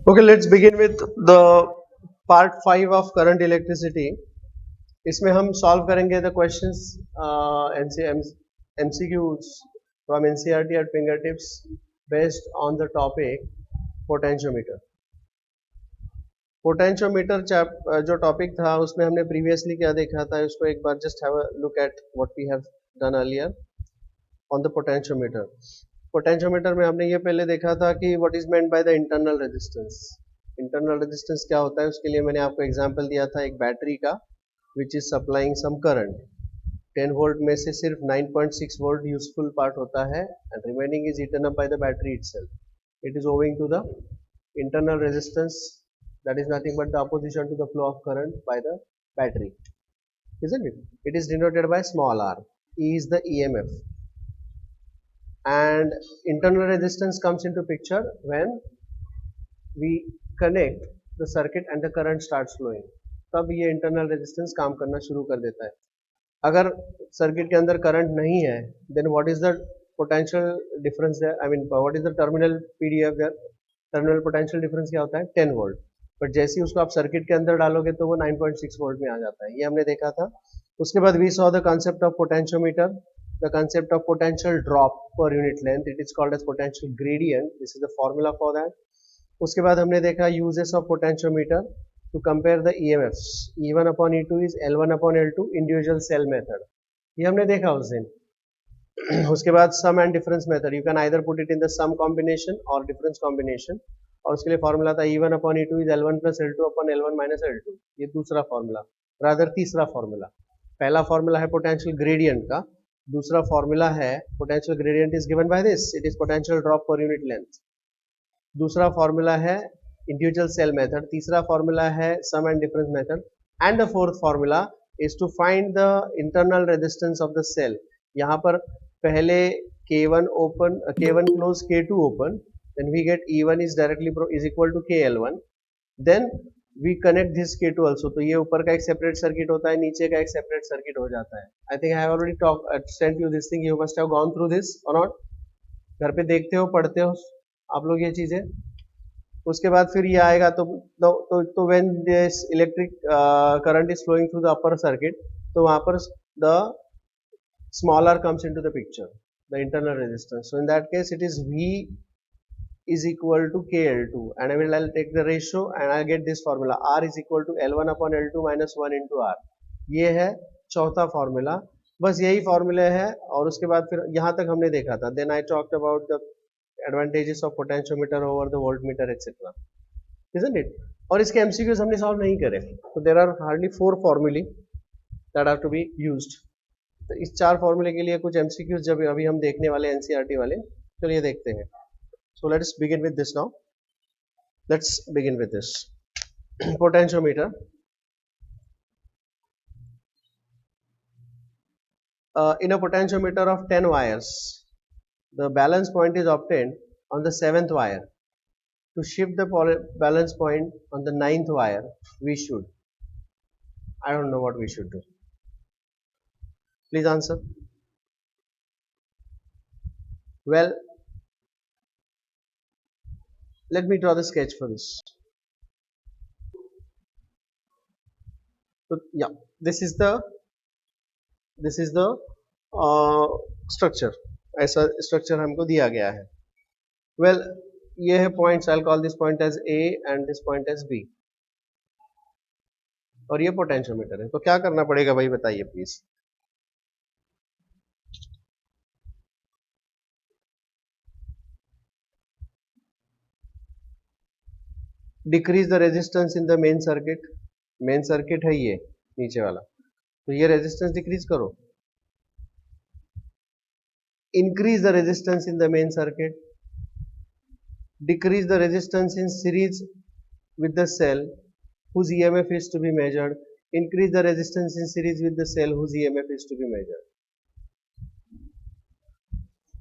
Okay, let's begin with the part 5 of current electricity. इसमें हम solve करेंगे the questions MCQs from NCERT at fingertips based on the topic potentiometer. Potentiometer जो topic था उसमें हमने previously क्या देखा था उसको एक बार just have a look at what we have done earlier on the potentiometer. Potentiometer में हमने ये पहले देखा था कि what is meant by the internal resistance. Internal resistance क्या होता है उसके लिए मैंने आपको एग्जांपल दिया था एक बैटरी का which is supplying some current. 10 volt में से सिर्फ 9.6 वोल्ट यूजफुल पार्ट होता है and remaining is eaten up by the battery itself. It is owing to the internal resistance, that is nothing but the opposition to the flow of current by the battery, isn't it? It is denoted by small r. E is the EMF, and internal resistance comes into picture when we connect the circuit and the current starts flowing. तब ये internal resistance काम करना शुरू कर देता है. अगर circuit के अंदर करंट नहीं है then what is the potential difference there? I mean what is the terminal PDF there? Terminal potential difference क्या होता है 10 वोल्ट. बट जैसे ही उसको आप सर्किट के अंदर डालोगे तो वो 9.6 वोल्ट में आ जाता है. ये हमने देखा था. उसके बाद we saw the concept of potentiometer, the concept of potential drop per unit length. It is called as potential gradient. This is the formula for that. उसके बाद हमने देखा uses of potentiometer to compare the EMFs. E1 upon E2 is L1 upon L2 individual cell method. ये हमने देखा उस दिन. उसके बाद sum and difference method. You can either put it in the some combination और डिफरेंस कॉम्बिनेशन. और उसके लिए फॉर्मूला था E1 upon E2 is L1 plus L2 upon L1 minus L2. ये दूसरा फॉर्मूला, रादर तीसरा फॉर्मूला. पहला फॉर्मूला है पोटेंशियल ग्रेडियंट का. दूसरा फॉर्मूला है potential gradient is given by this. It is potential drop per unit length. दूसरा formula है इंडिविजुअल सेल मेथड. तीसरा फॉर्मूला है sum and difference method. And the fourth formula is to find the internal resistance of the cell. यहाँ पर पहले K1 open, K1 close, K2 open, then we get E1 is directly is equal to KL1. Then we connect this K2 also. तो ये ऊपर का एक separate circuit होता है, नीचे का एक सेपरेट सर्किट हो जाता है. I think I have already sent you this thing. You must have gone through this or not? घर पे देखते हो, पढ़ते हो आप लोग ये चीजें. उसके बाद फिर ये आएगा तो when this electric current is flowing through the upper circuit, तो वहां पर the smaller comes into the picture, the internal resistance. So in that case it is V is equal to KL2, and I'll take the ratio and I'll get this formula. R is equal to L1 upon L2 minus 1 into R. ये है चौथा formula. बस यही formula है. और उसके बाद फिर यहाँ तक हमने देखा था. Then I talked about the advantages of potentiometer over the voltmeter etc. Isn't it? और इसके MCQs हमने सॉल्व नहीं करे. So there are hardly 4 formulae that have to be used. तो इस 4 फॉर्मूले के लिए कुछ MCQs जब अभी हम देखने वाले NCERT वाले. चलिए देखते हैं. So let's begin with this now. Let's begin with this potentiometer. In a potentiometer of 10 wires, the balance point is obtained on the 7th wire. To shift the balance point on the 9th wire, we should, I don't know what we should do. Please answer. Well, let me draw the sketch for this. So yeah, this is the structure. ऐसा structure हमको दिया गया है. Well, ये है points. I'll call this point as A and this point as B. और ये potentiometer है. तो क्या करना पड़ेगा भाई बताइए please. Decrease the resistance in the main circuit. Main circuit है ये नीचे वाला. तो ये रेजिस्टेंस डिक्रीज करो. Increase the resistance in the main circuit. Decrease the resistance in series with the cell whose EMF is to be measured. Increase the resistance in series with the cell whose EMF is to be measured.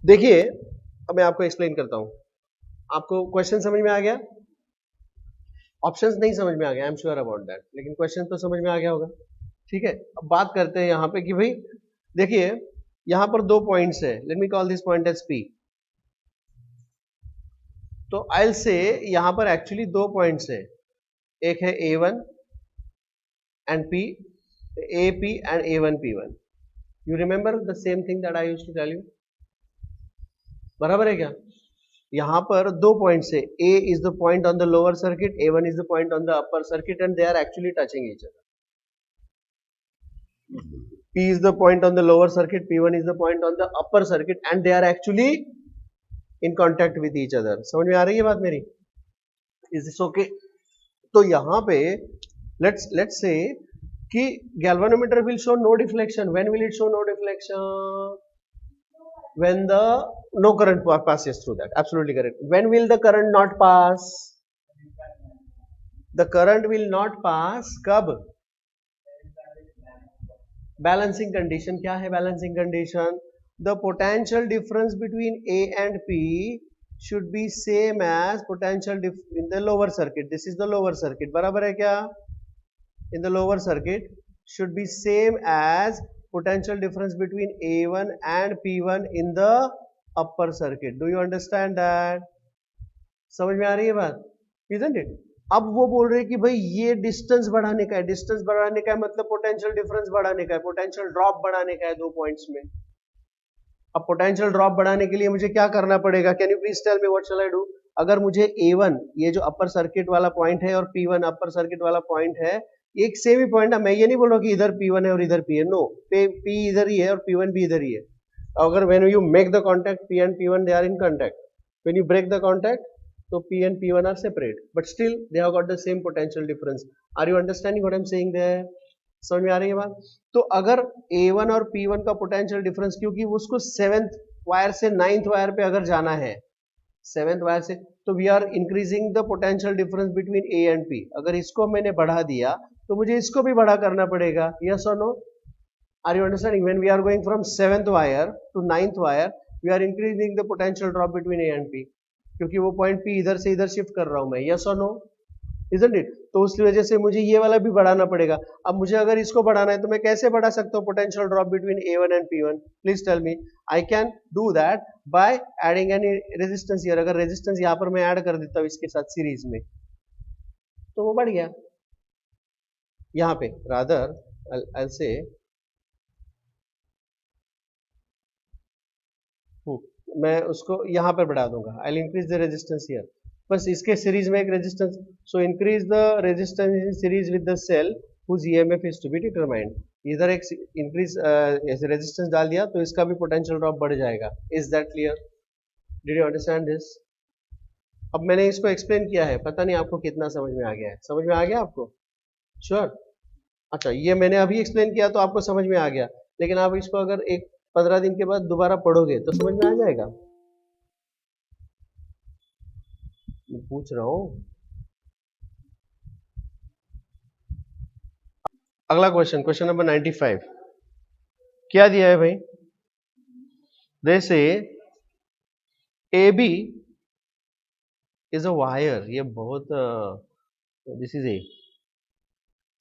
देखिए अब मैं आपको explain करता हूं. आपको question समझ में आ गया. ऑप्शंस नहीं समझ में आ गया. I am sure about that. लेकिन क्वेश्चन तो समझ में आ गया होगा. ठीक है. अब बात करते हैं यहां पे कि भाई देखिए यहां पर 2 पॉइंट्स है. Let me call this point as P. तो I'll say यहां पर एक्चुअली दो पॉइंट्स है, एक है A1 and P, AP and A1 P1. You remember the same thing that I used to tell you? बराबर है क्या? यहां पर दो पॉइंट्स है, A is the point on the lower circuit, A1 is the point on the upper circuit, and they are actually touching each other. P is the point on the lower circuit, P1 is the point on the upper circuit, and they are actually in contact with each other. समझ में आ रही है बात मेरी? Is this okay? तो यहाँ पे let's say कि galvanometer will show no deflection. When will it show no deflection? When the no current passes through that. Absolutely correct. When will the current not pass? The current will not pass कब? Balancing condition. क्या है balancing condition? The potential difference between A and P should be same as potential in the lower circuit. This is the lower circuit. बराबर है क्या? In the lower circuit should be same as potential difference between A1 and P1 in the upper circuit. Do you understand that? समझ में आ रही है बात? Isn't it? अब वो बोल रहे हैं कि भाई ये डिस्टेंस बढ़ाने का है, डिस्टेंस बढ़ाने का है मतलब पोटेंशियल डिफरेंस बढ़ाने का है, पोटेंशियल ड्रॉप बढ़ाने का है दो पॉइंट्स में। अब पोटेंशियल ड्रॉप बढ़ाने के लिए मुझे क्या करना पड़ेगा? Can you please tell me what shall I do? अगर मुझे A1 ये जो अपर सर्किट वाला पॉइंट है और P1 अपर सर्किट वाला पॉइंट है, एक सेम ही पॉइंट है, मैं ये नहीं बोल रहा कि इधर P1 है और इधर P है, नो, P इधर ही है और P1 भी इधर ही है। अगर when you make the contact P and P1 they are in contact, when you break the contact तो P and P1 are separate, but still they have got the same potential difference. Are you understanding what I'm saying there? समझ में आ रही है बात? तो अगर A1 और P1 का पोटेंशियल डिफरेंस, क्योंकि उसको 7th वायर से 9th वायर पे अगर जाना है, 7th वायर से, तो we are increasing the potential difference between A and P. अगर इसको मैंने बढ़ा दिया तो मुझे इसको भी बढ़ा करना पड़ेगा, yes or no? Are you understanding? When we are going from 7th wire to 9th wire, we are increasing the potential drop between A and P. क्योंकि वो पॉइंट P इधर से इधर शिफ्ट कर रहा हूं मैं, yes or no? Isn't it? तो उस वजह से मुझे ये वाला भी बढ़ाना पड़ेगा। अब मुझे अगर इसको बढ़ाना है तो मैं कैसे बढ़ा सकता हूँ potential drop between A1 and P1? Please tell me. I can do that by adding any resistance here. अगर रेजिस्टेंस यहाँ पर मैं ऐड कर देता हूँ इसके साथ सीरीज में तो वो बढ़ गया यहाँ पे। रादर आई से मैं उसको यहाँ पर बढ़ा दूंगा, I increase the resistance here. बस इसके सीरीज में एक resistance, so increase the resistance in series with the cell whose EMF is to be determined. इधर एक इंक्रीज रेजिस्टेंस डाल दिया तो इसका भी पोटेंशियल ड्रॉप बढ़ जाएगा। Is that clear? Did you understand this? अब मैंने इसको एक्सप्लेन किया है, पता नहीं आपको कितना समझ में आ गया है। समझ में आ गया आपको? श्योर? अच्छा, ये मैंने अभी एक्सप्लेन किया तो आपको समझ में आ गया, लेकिन आप इसको अगर एक 15 दिन के बाद दोबारा पढ़ोगे तो समझ में आ जाएगा। मैं पूछ रहा हूं। अगला क्वेश्चन, क्वेश्चन नंबर 95 क्या दिया है भाई? जैसे AB इज अ वायर, ये बहुत this is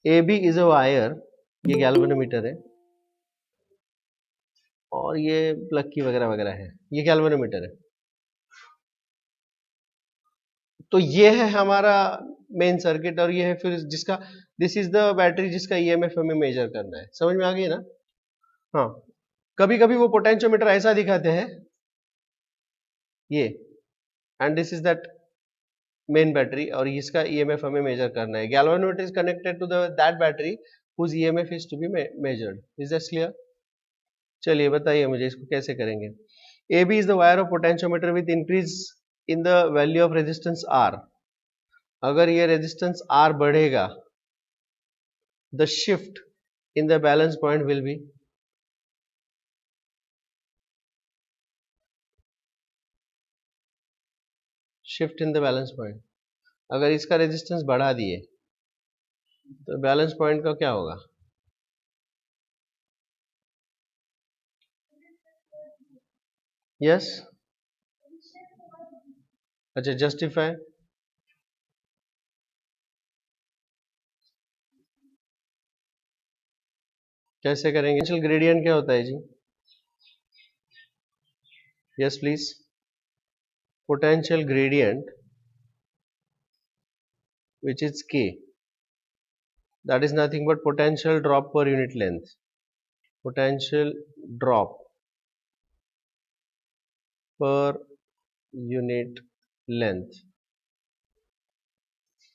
AB is a wire, ये गैल्वेनोमीटर है और ये प्लग की वगैरह वगैरह है, ये गैल्वेनोमीटर है। तो ये है हमारा मेन सर्किट और ये है फिर जिसका, दिस इज द बैटरी जिसका EMF हमें मेजर करना है। समझ में आ गई ना? हाँ, कभी कभी वो पोटेंशियोमीटर ऐसा दिखाते हैं ये, and this is that main battery और इसका EMF हमें मेजर करना है। Galvanometer is connected to that battery whose EMF is to be measured. Is that clear? चलिए बताइए मुझे इसको कैसे करेंगे। AB is the wire of potentiometer with increase in the value of resistance R. अगर ये रेजिस्टेंस R बढ़ेगा, the shift in the balance point will be shift in the balance point. अगर इसका रेजिस्टेंस बढ़ा दिए तो बैलेंस पॉइंट का क्या होगा? यस? अच्छा, जस्टिफाई कैसे करेंगे? पोटेंशियल ग्रेडियंट क्या होता है जी? Yes please. Potential gradient which is K. That is nothing but potential drop per unit length. Potential drop per unit length.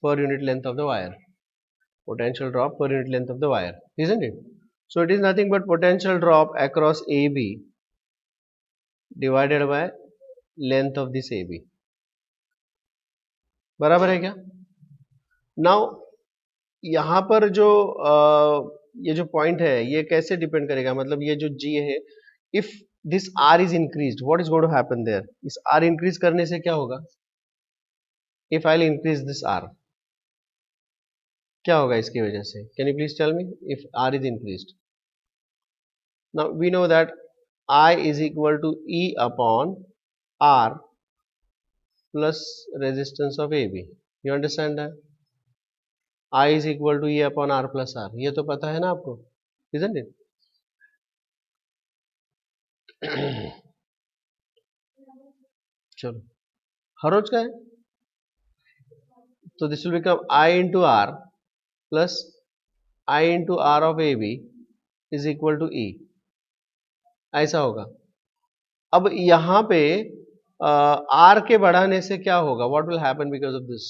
Per unit length of the wire. Potential drop per unit length of the wire, isn't it? So it is nothing but potential drop across AB divided by length of this AB. बराबर है क्या? Now यहाँ पर जो ये जो point है ये कैसे डिपेंड करेगा, मतलब ये जो G है, if this R is increased, what is going to happen there? इस R इंक्रीज करने से क्या होगा? If I will increase this R, क्या होगा इसकी वजह से? Can you please tell me if R is increased? Now we know that I is equal to E upon R plus resistance of AB. You understand that? I is equal to E upon R plus R. ये तो पता है ना आपको, isn't it? चलो, हर रोज का है, तो this will become I into R plus I into R of AB is equal to E. ऐसा होगा. अब यहां पे R के बढ़ाने से क्या होगा? What will happen because of this?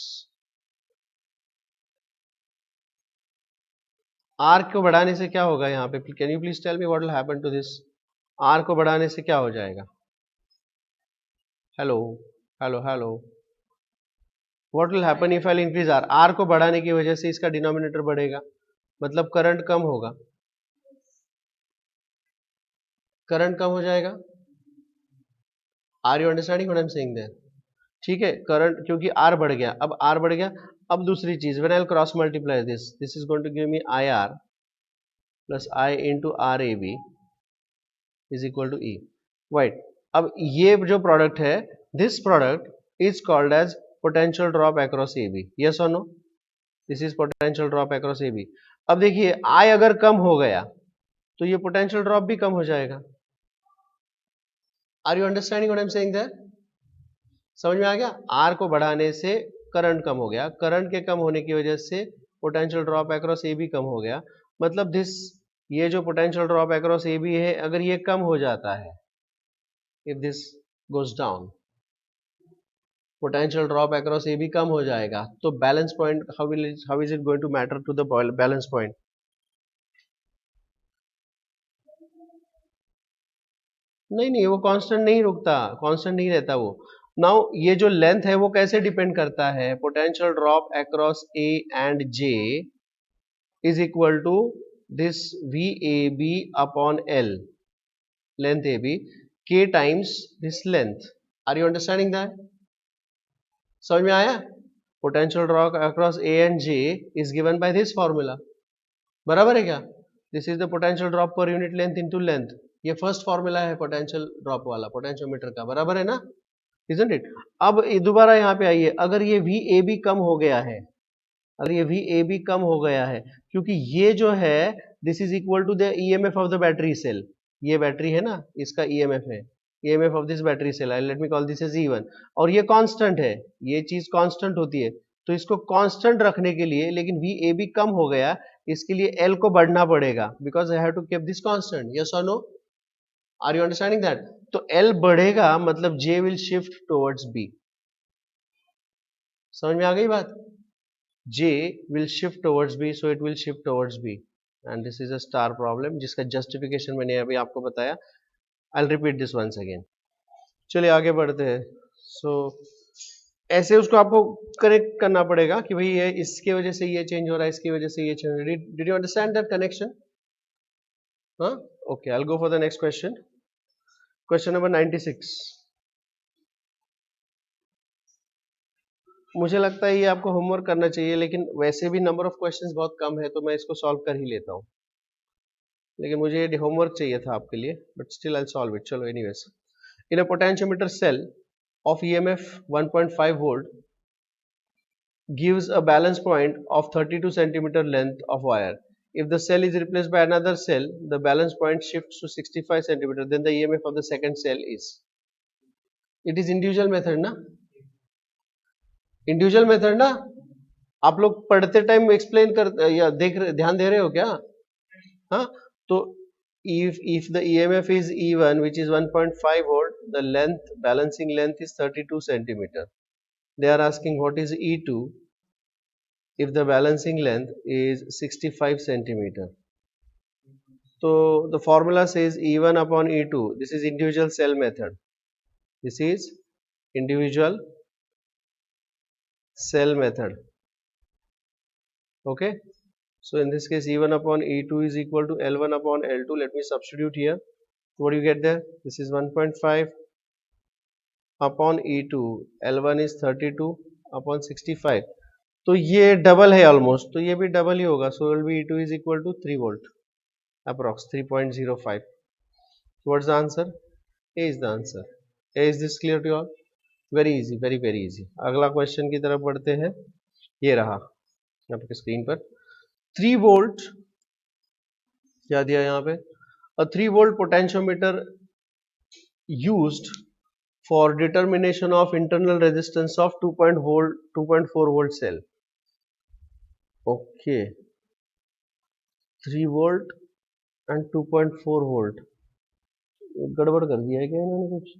R को बढ़ाने से क्या होगा यहाँ पे? Can you please tell me what will happen to this? R को बढ़ाने से क्या हो जाएगा? Hello hello hello. What will happen if I increase R? R को बढ़ाने की वजह से इसका डिनोमिनेटर बढ़ेगा, मतलब करंट कम होगा. करंट कम हो जाएगा. Are you understanding what I am saying there? ठीक है, करंट क्योंकि R बढ़ गया, अब R बढ़ गया. अब दूसरी चीज, when I will cross multiply this, this is going to give me IR plus I into RAB is equal to E. Right. अब ये जो प्रोडक्ट है, this product is called as potential drop across AB. Yes और no? This is potential drop across AB. अब देखिए I अगर कम हो गया तो ये पोटेंशियल ड्रॉप भी कम हो जाएगा. Are you understanding what I am saying there? समझ में आ गया? R को बढ़ाने से करंट कम हो गया, करंट के कम होने की वजह से पोटेंशियल ड्रॉप अक्रॉस AB कम हो गया. मतलब दिस, ये जो पोटेंशियल ड्रॉप अक्रॉस AB है, अगर ये कम हो जाता है, if this goes down, potential drop across AB कम हो जाएगा, तो balance point, how is it going to matter to the balance point? नहीं नहीं, वो कांस्टेंट नहीं रुकता, कांस्टेंट नहीं रहता वो. नाउ ये जो लेंथ है वो कैसे डिपेंड करता है? Potential drop across A and J is equal to this VAB upon L, length AB, K times this length. Are you understanding that? समझ में आया? Potential drop across A and J is given by this formula. बराबर है क्या? This is the potential drop per unit length into length. ये first formula है potential drop वाला, potentiometer का. बराबर है ना? Isn't it? अब दोबारा यहाँ पे आइए, अगर ये VAB कम हो गया है, अगर ये VAB कम हो गया है, क्योंकि ये जो है this is equal to the EMF of the battery cell. ये बैटरी है ना, इसका EMF है, EMF of this battery cell, let me call this as E1. और ये कांस्टेंट है, ये चीज कांस्टेंट होती है, तो इसको कांस्टेंट रखने के लिए, लेकिन VAB कम हो गया, इसके लिए L को बढ़ना पड़ेगा, because I have to keep this constant. Yes और no? Are you understanding that? तो L बढ़ेगा, मतलब J will shift towards B. समझ में आ गई बात? J will shift towards B, so it will shift towards B, and this is a star problem जिसका justification मैंने अभी आपको बताया. I'll repeat this once again. चलिए आगे बढ़ते हैं. So ऐसे उसको आपको कनेक्ट करना पड़ेगा कि भाई ये इसके वजह से ये चेंज हो रहा है, इसकी वजह से ये चेंज हो रहा है. Did you understand that connection? हाँ? Okay, I'll go for the next question. Question number 96. मुझे लगता है ये आपको होमवर्क करना चाहिए, लेकिन वैसे भी नंबर ऑफ क्वेश्चंस बहुत कम है, तो मैं इसको सॉल्व कर ही लेता हूँ. लेकिन मुझे ये होमवर्क चाहिए था आपके लिए, but still I solve it. चलो anyways. In a potentiometer cell of EMF 1.5 volt gives a balance point of 32 centimeter length of wire. If the cell is replaced by another cell, the balance point shifts to 65 centimeter. Then the EMF of the second cell is. It is individual method ना? Individual method ना? आप लोग पढ़ते time explain कर या ध्यान दे रहे हो क्या? हाँ, तो if the EMF is E1 which is 1.5 volt, the length, balancing length is 32 centimeter. They are asking what is E2 if the balancing length is 65 centimeter. So the formula says E1 upon E2. This is individual cell method. This is individual cell method. Okay. So in this case E1 upon E2 is equal to L1 upon L2. Let me substitute here. What do you get there? This is 1.5 upon E2. L1 is 32 upon 65. तो ये double है almost, तो ये भी double ही होगा. So will be E2 is equal to 3 volt approx 3.05. What's the answer? A is the answer. A, is this clear to you all? Very easy, very very easy. अगला question की तरफ बढ़ते हैं. ये रहा आपके स्क्रीन पर 3 वोल्ट. क्या दिया यहाँ पे? A 3 volt potentiometer used for determination of internal resistance of 2.4 volt cell. Okay, 3 volt and 2.4 volt. गड़बड़ कर दिया है क्या इन्होंने कुछ?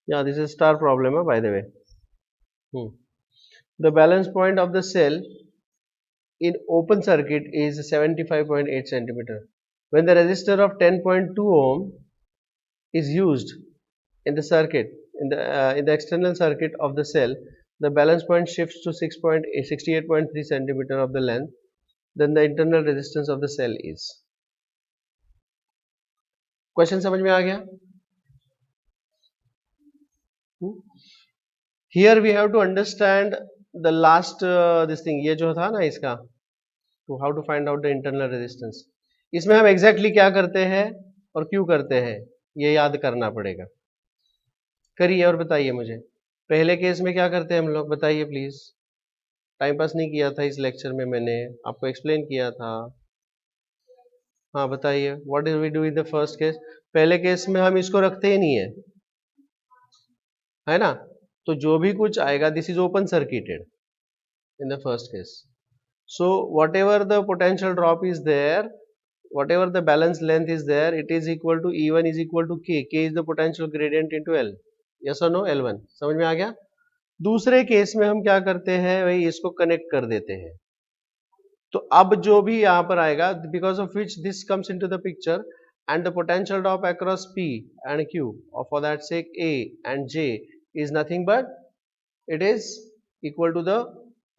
Yeah, this is star problem, by the way. The balance point of the cell in open circuit is 75.8 centimeter. When the resistor of 10.2 ohm is used in the circuit, in the external circuit of the cell, the balance point shifts to 68.3 centimeter of the length. Then the internal resistance of the cell is. Question समझ में आ गया? Here we have to understand the last this thing. ये जो था ना इसका, to how to find out the internal resistance. इसमें हम exactly क्या करते हैं और क्यों करते हैं ये याद करना पड़ेगा. करिए और बताइए मुझे. पहले केस में क्या करते हैं हम लोग, बताइए प्लीज. टाइम पास नहीं किया था इस लेक्चर में, मैंने आपको एक्सप्लेन किया था. हाँ बताइए, what do we do in the first case. पहले केस में हम इसको रखते ही नहीं है ना. तो जो भी कुछ आएगा this is open circuited in the first case. So whatever the potential drop is there, whatever the balance length is there, it is equal to E1 is equal to K. K is the potential gradient into L. Yes or no? L1. समझ में आ गया. दूसरे case में हम क्या करते हैं भाई, इसको कनेक्ट कर देते हैं. तो अब जो भी यहाँ पर आएगा, because of which this comes into the picture, and the potential drop across P and Q, or for that sake A and J, is nothing but it is equal to the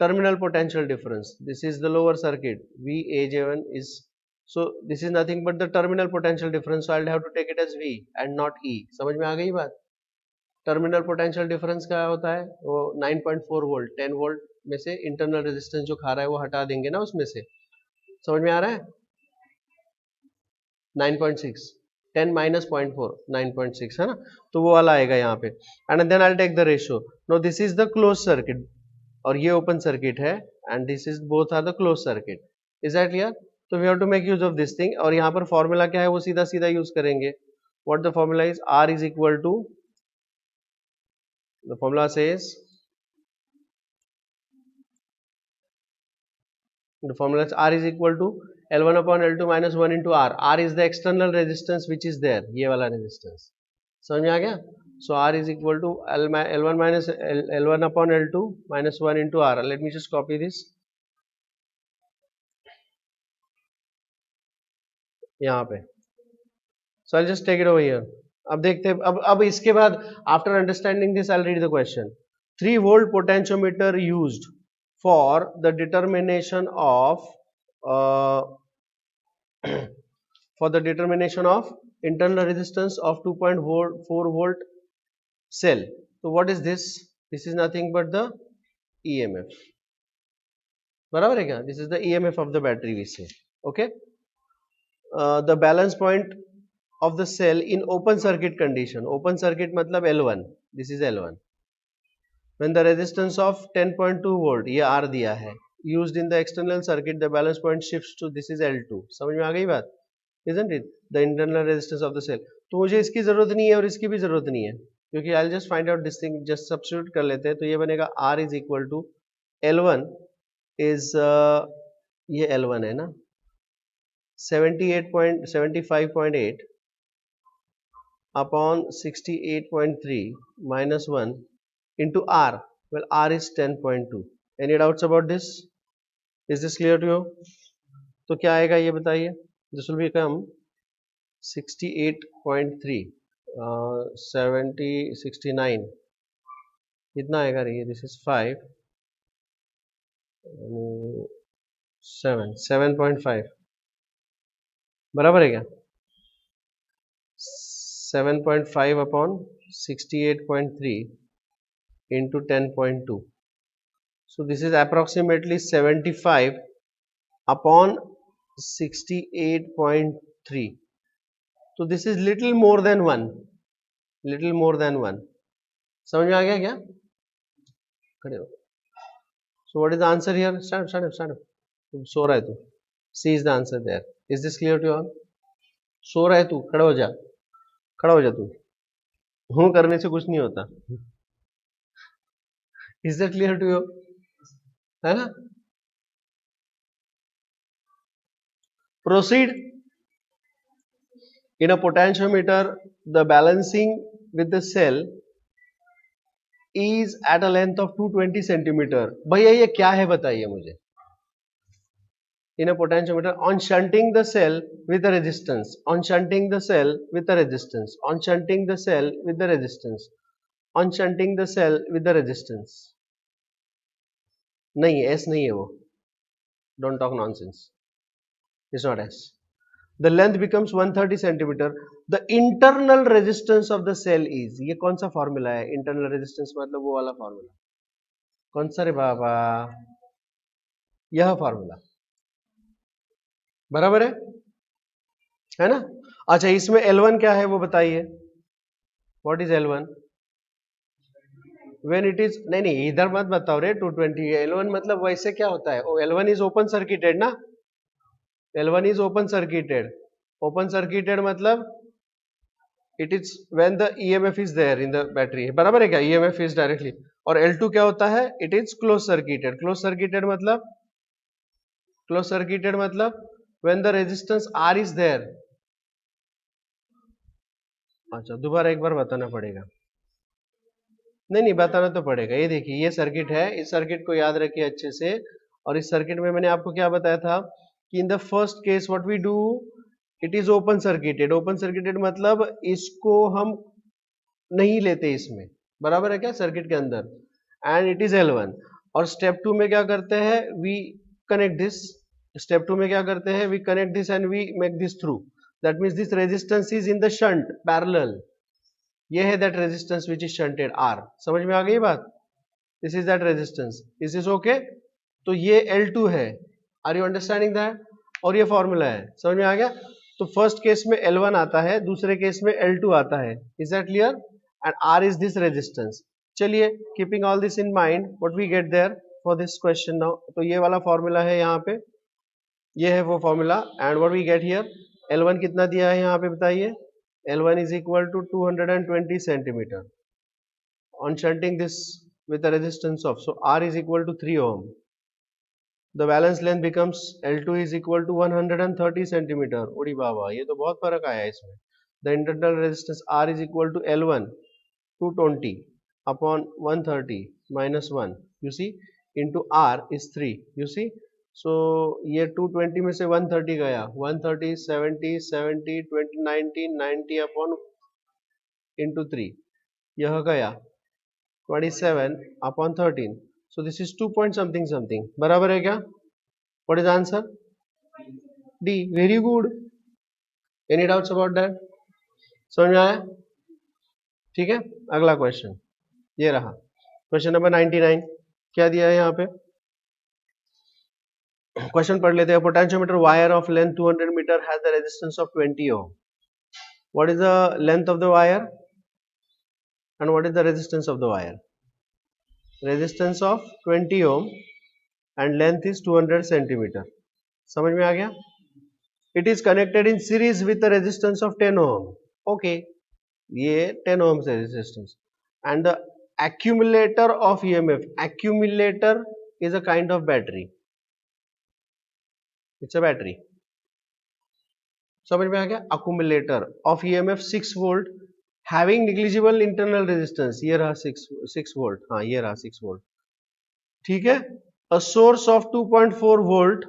terminal potential difference. This is the lower circuit. VAJ1 is, so this is nothing but the terminal potential difference. So I'll have to take it as V and not E. समझ में आ गई बात. Terminal potential difference क्या होता है, वो 9.4 volt, 10 volt में से इंटरनल रेजिस्टेंस जो खा रहा है वो हटा देंगे ना उसमें से. समझ में आ रहा है. 9.6, 10 माइनस 0.4, 9.6 है ना. तो वो वाला आएगा यहाँ पे. And then I take the ratio. No this is the close circuit और ये ओपन सर्किट है, and this is both are the close circuit. Is that clear? तो we have to make use of this thing. और यहाँ पर formula क्या है वो सीधा सीधा यूज करेंगे. What the formula is, R is equal to, the formula says, the formula is R is equal to L1 upon L2 minus 1 into R. R is the external resistance which is there, ये वाला resistance. समझ में आ गया. So R is equal to L1 minus L1 upon L2 minus 1 into R. Let me just copy this यहाँ पे. So I'll just take it over here. अब देखते हैं, अब इसके बाद after understanding this I'll read the question. 3 volt potentiometer used for the determination of for the determination of internal resistance of 2.4 volt cell. So what is this? This is nothing but the EMF. बराबर है क्या? This is the EMF of the battery we say. Okay. The balance point of the cell in open circuit condition. Open circuit मतलब L1. This is L1. When the resistance of 10.2 volt, ये R दिया है, used in the external circuit, the balance point shifts to this is L2. समझ में आ गई बात? Isn't it? The internal resistance of the cell. तो मुझे इसकी जरूरत नहीं है और इसकी भी जरूरत नहीं है, क्योंकि I'll just find out this thing, just substitute कर लेते हैं. तो ये बनेगा R is equal to L1 is ये L1 है ना 75.8 upon 68.3 minus 1 into R. Well, R is 10.2. Any doubts about this? Is this clear to you? तो क्या आएगा ये बताइए. This will become 68.3 69 कितना आएगा रही है. This is 5 7.5 बराबर है क्या. 7.5 upon 68.3 into 10.2. So this is approximately 75 upon 68.3. So this is little more than 1. Little more than 1. समझ में आ गया क्या. खड़े हो. So what is the answer here? Stand up. तुम सो रहा है तू. C is the answer there. Is this clear to you all? सो रहा है तू. खड़ा हो जा तू. हूं करने से कुछ नहीं होता. Is that clear to you? है ना. Proceed. In a potentiometer, the balancing with the cell is at a length of 220 centimeter. भैया ये क्या है बताइए मुझे. In a potentiometer, on shunting the cell with the resistance, on shunting the cell with the resistance, on shunting the cell with the resistance, on shunting the cell with the resistance. नहीं है, S नहीं है वो. Don't talk nonsense. It's not S. The length becomes 130 centimeter. The internal resistance of the cell is. ये कौन सा formula है. Internal resistance मतलब वो वाला फॉर्मूला. कौन सा रे बाबा. यह फॉर्मूला बराबर है ना. अच्छा इसमें L1 क्या है वो बताइए. What is L1? When it is नहीं इधर मत बताओ रे. 220 L1 मतलब वैसे क्या होता है. L1 इज ओपन सर्किटेड ना. L1 is open circuited. Open circuited मतलब it is when the EMF is there in the battery. बराबर है क्या. EMF is directly. और L2 क्या होता है. It is close circuited. Close circuited मतलब when the resistance R is there. अच्छा दोबारा एक बार बताना पड़ेगा. नहीं बताना तो पड़ेगा. ये देखिए ये सर्किट है. इस सर्किट को याद रखिए अच्छे से. और इस सर्किट में मैंने आपको क्या बताया था कि in the first case what we do, it is open circuited. Open circuited मतलब इसको हम नहीं लेते इसमें. बराबर है क्या सर्किट के अंदर. And it is L1. और स्टेप 2 में क्या करते हैं. We connect this. स्टेप 2 में क्या करते हैं. We connect this and we make this through. That means this resistance is in the shunt parallel. ये है that resistance which is shunted R. समझ में आ गई बात. This is that resistance. Is is okay. तो ये L2 है. Are you understanding that. और ये फॉर्मूला है. समझ में आ गया. तो फर्स्ट केस में L1 आता है. दूसरे केस में L2 आता है. Is that clear. And R is this resistance. चलिए keeping all this in mind what we get there for this question now. तो ये वाला फॉर्मूला है यहाँ पे. ये है वो formula. And what we get here. L1 कितना दिया है यहाँ पे बताइए. L1 is equal to 220 centimeter. On shunting this with a resistance of, so R is equal to 3 ohm. The balance length becomes L2 is equal to 130 centimeter. OD बाबा ये तो बहुत फर्क आया इसमें. The internal resistance R is equal to L1 220 upon 130 minus 1. You see into R is 3. You see. So ये 220 में से 130 गया. 130 70 70 20 90 90 upon into 3. यह गया 27 upon 13. So this is 2 point something something. बराबर है क्या. What is the answer? D. Very good. Any doubts about that? समझ में आया. ठीक है. अगला क्वेश्चन ये रहा. Question number 99. क्या दिया है यहाँ पे. क्वेश्चन पढ़ लेते हैं. Potentiometer wire of length 200 metre has the resistance of 20 ohm. What is the length of the wire and what is the resistance of the wire. Resistance of 20 ohm and length is 200 centimetre. समझ में आ गया. It is connected in series with the resistance of 10 ohm. Okay ये 10 ohm है resistance. And the accumulator of EMF, accumulator is a kind of battery. It's a battery. समझ में आ गया? Accumulator of EMF 6 volt having negligible internal resistance. ये रहा 6 volt. हाँ ये रहा 6 volt. ठीक है? A source of 2.4 volt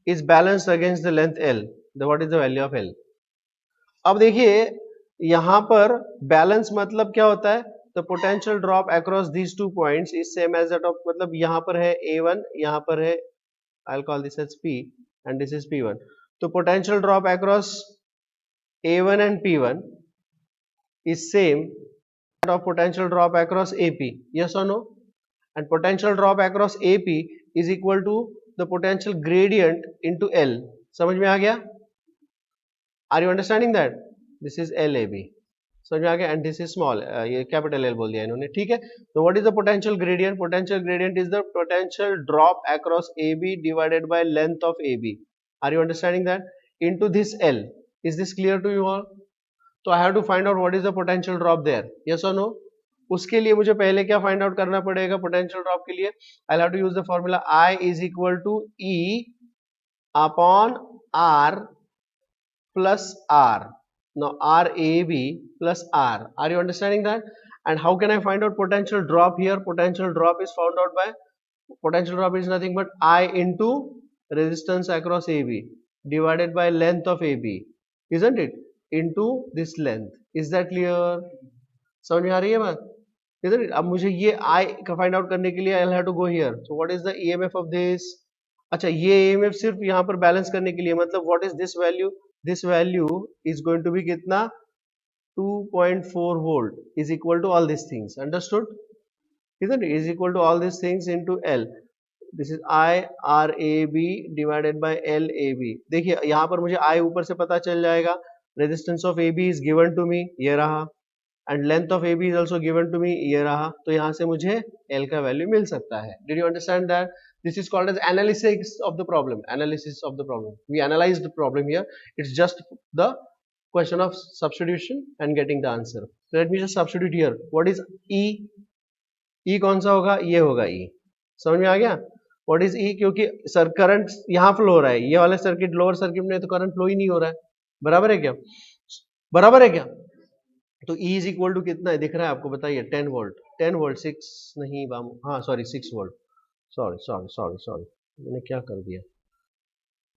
is balanced against the length L. What is the value of L? अब देखिए यहां पर बैलेंस मतलब क्या होता है? The potential drop across these 2 points is same as that of, मतलब यहां पर है A1, यहां पर है, I'll call this as P and this is P1. तो potential drop across A1 and P1 is same of potential drop across AP. Yes or no? And potential drop across AP is equal to the potential gradient into L. समझ में आ गया? Are you understanding that? This is LAB. समझ में आ गया? And this is small. ये capital L बोल दिया इन्होंने. ठीक है? So what is the potential gradient? Potential gradient is the potential drop across AB divided by length of AB. Are you understanding that? Into this L. Is this clear to you all? So I have to find out what is the potential drop there. Yes or no? उसके लिए मुझे पहले क्या find out करना पड़ेगा potential drop के लिए? I have to use the formula I is equal to E upon R plus R. Now RAB plus R. Are you understanding that? And how can I find out potential drop here? Potential drop is found out by, potential drop is nothing but I into resistance across AB divided by length of AB, isn't it? Into this length. Is that clear? समझ में आ रही है बात? Isn't it? अब मुझे ये I का find out करने के लिए I'll have to go here. So what is the EMF of this? अच्छा ये EMF सिर्फ यहाँ पर बैलेंस करने के लिए, मतलब what is this value? This value is going to be कितना? 2.4 volt is equal to all these things. Understood? Isn't it? Is equal to all these things into L. This is I RAB divided by LAB. देखिए यहाँ पर मुझे I ऊपर से पता चल जाएगा. Resistance of AB is given to me. ये रहा. And length of AB is also given to me. ये रहा. तो यहाँ से मुझे L का वैल्यू मिल सकता है. Did you understand that? This is called as analysis of the problem. Analysis of the problem. We analyze the problem here. It's just the question of substitution and getting the answer. So let me just substitute here. What is E? E कौन सा होगा? ये होगा E. समझ में आ गया? What is E? क्योंकि सर करंट यहाँ फ्लो हो रहा है, ये वाले सर्किट लोअर सर्किट में तो करंट फ्लो ही नहीं हो रहा है. बराबर है क्या? बराबर है क्या? तो E इज इक्वल टू कितना है दिख रहा है आपको? बताइए. 10 वोल्ट. 10 वोल्ट 6 नहीं बाम, हाँ sorry 6 volt. Sorry sorry sorry sorry, मैंने क्या कर दिया?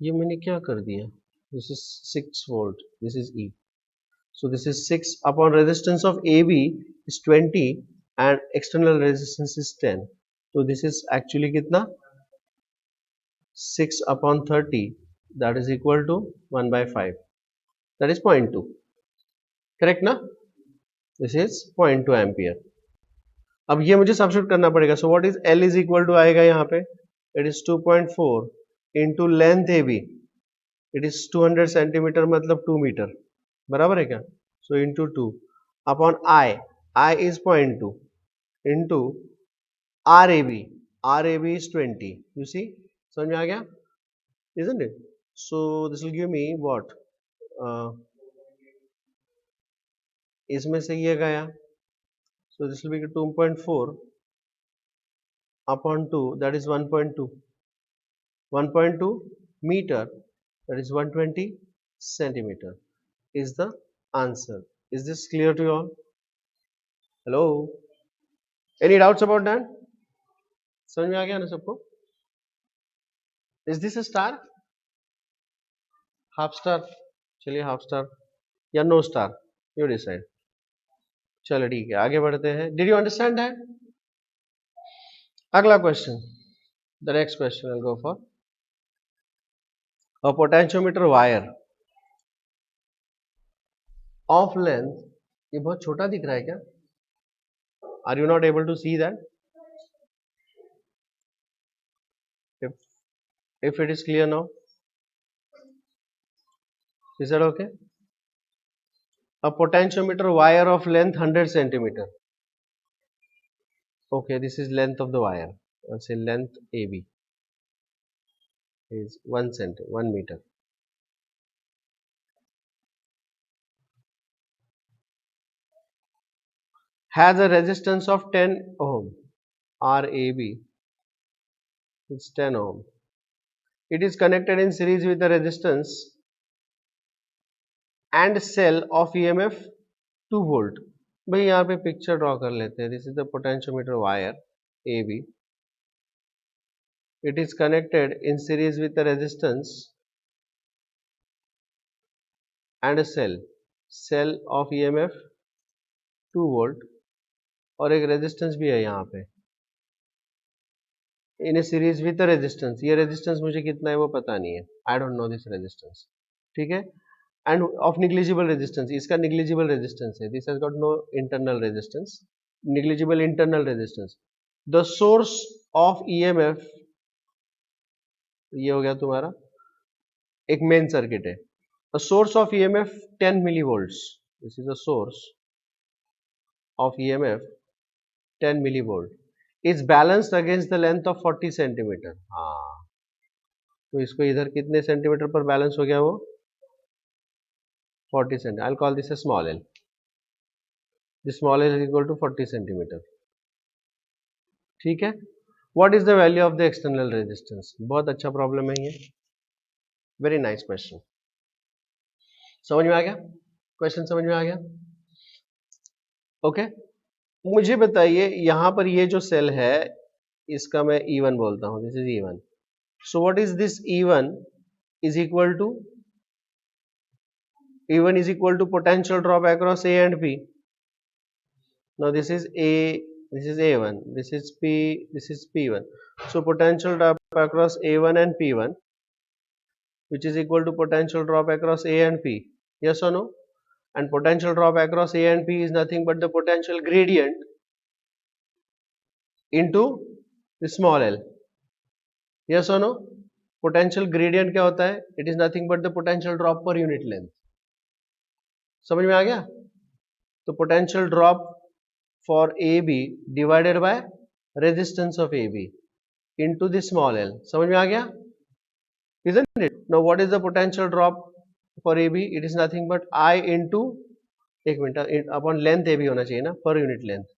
ये मैंने क्या कर दिया? This is 6 volt, this is E. So this is 6 upon resistance of AB is 20 and external resistance is 10. So this is actually कितना? 6 upon 30, that is equal to 1 by 5. That is 0.2. Correct ना? This is 0.2 ampere. अब ये मुझे substitute करना पड़ेगा. So what is L is equal to आएगा यहाँ पे? It is 2.4 into length AB. It is 200 centimetre मतलब 2 मीटर. बराबर है क्या? So into 2 upon I is 0.2 into RAB. RAB is 20. You see? समझ में आ गया? Isn't it? So this will give me what? इसमें से ये गया. So this will be 2.4 upon 2, that is 1.2. 1.2 meter, that is 120 centimeter is the answer. Is this clear to you all? Hello? Any doubts about that? समझ में आ गया ना सबको? Is this a star? Half star? चलिए half star या no star? You decide. चलो ठीक है, आगे बढ़ते हैं. Did you understand that? अगला question. The next question I'll go for. A potentiometer wire of length, ये बहुत छोटा दिख रहा है क्या? Are you not able to see that? If it is clear now, is that okay? A potentiometer wire of length 100 centimeter. Okay, this is length of the wire. Let's say length AB is 1 meter. Has a resistance of 10 ohm. RAB it's 10 ohm. It is connected in series with the resistance and cell of EMF 2 volt. भाई यहाँ पे picture draw कर लेते हैं. This is the potentiometer wire AB. It is connected in series with the resistance and a cell of EMF 2 volt और एक resistance भी है यहाँ पे in a series with resistance. ये रेजिस्टेंस मुझे कितना है वो पता नहीं है. I don't know this resistance. ठीक है. And of negligible resistance. इसका निग्लिजिबल रेजिस्टेंस है. This has got no internal resistance. Negligible internal resistance. The source of EMF, ये हो गया तुम्हारा एक मेन सर्किट है. A source of EMF 10 millivolts. This is a source of EMF 10 millivolt is balanced against the length of 40 centimetre. हाँ, तो इसको इधर कितने सेंटीमीटर पर बैलेंस हो गया वो 40 centimetre. I will call this a small l. This small l is equal to 40 centimetre. ठीक है. What is the value of the external resistance? बहुत अच्छा प्रॉब्लम है ये. Very nice question. समझ में आ गया? क्वेश्चन समझ में आ गया? ओके. मुझे बताइए यहां पर ये जो सेल है इसका मैं E1 बोलता हूं. This is E1. So what is this E1 is equal to E1 is equal to potential drop across A and P. Now this is A, this is A1, this is P, this is P1. So potential drop across A1 and P1, which is equal to potential drop across A and P. Yes or no? And potential drop across A and P is nothing but the potential gradient into the small l. Yes or no? Potential gradient क्या होता है? It is nothing but the potential drop per unit length. समझ में आ गया? तो potential drop for AB divided by resistance of AB into the small l. समझ में आ गया? Isn't it? Now what is the potential drop for AB? It is nothing but I into, एक मिनट, upon length AB होना चाहिए ना, per unit length,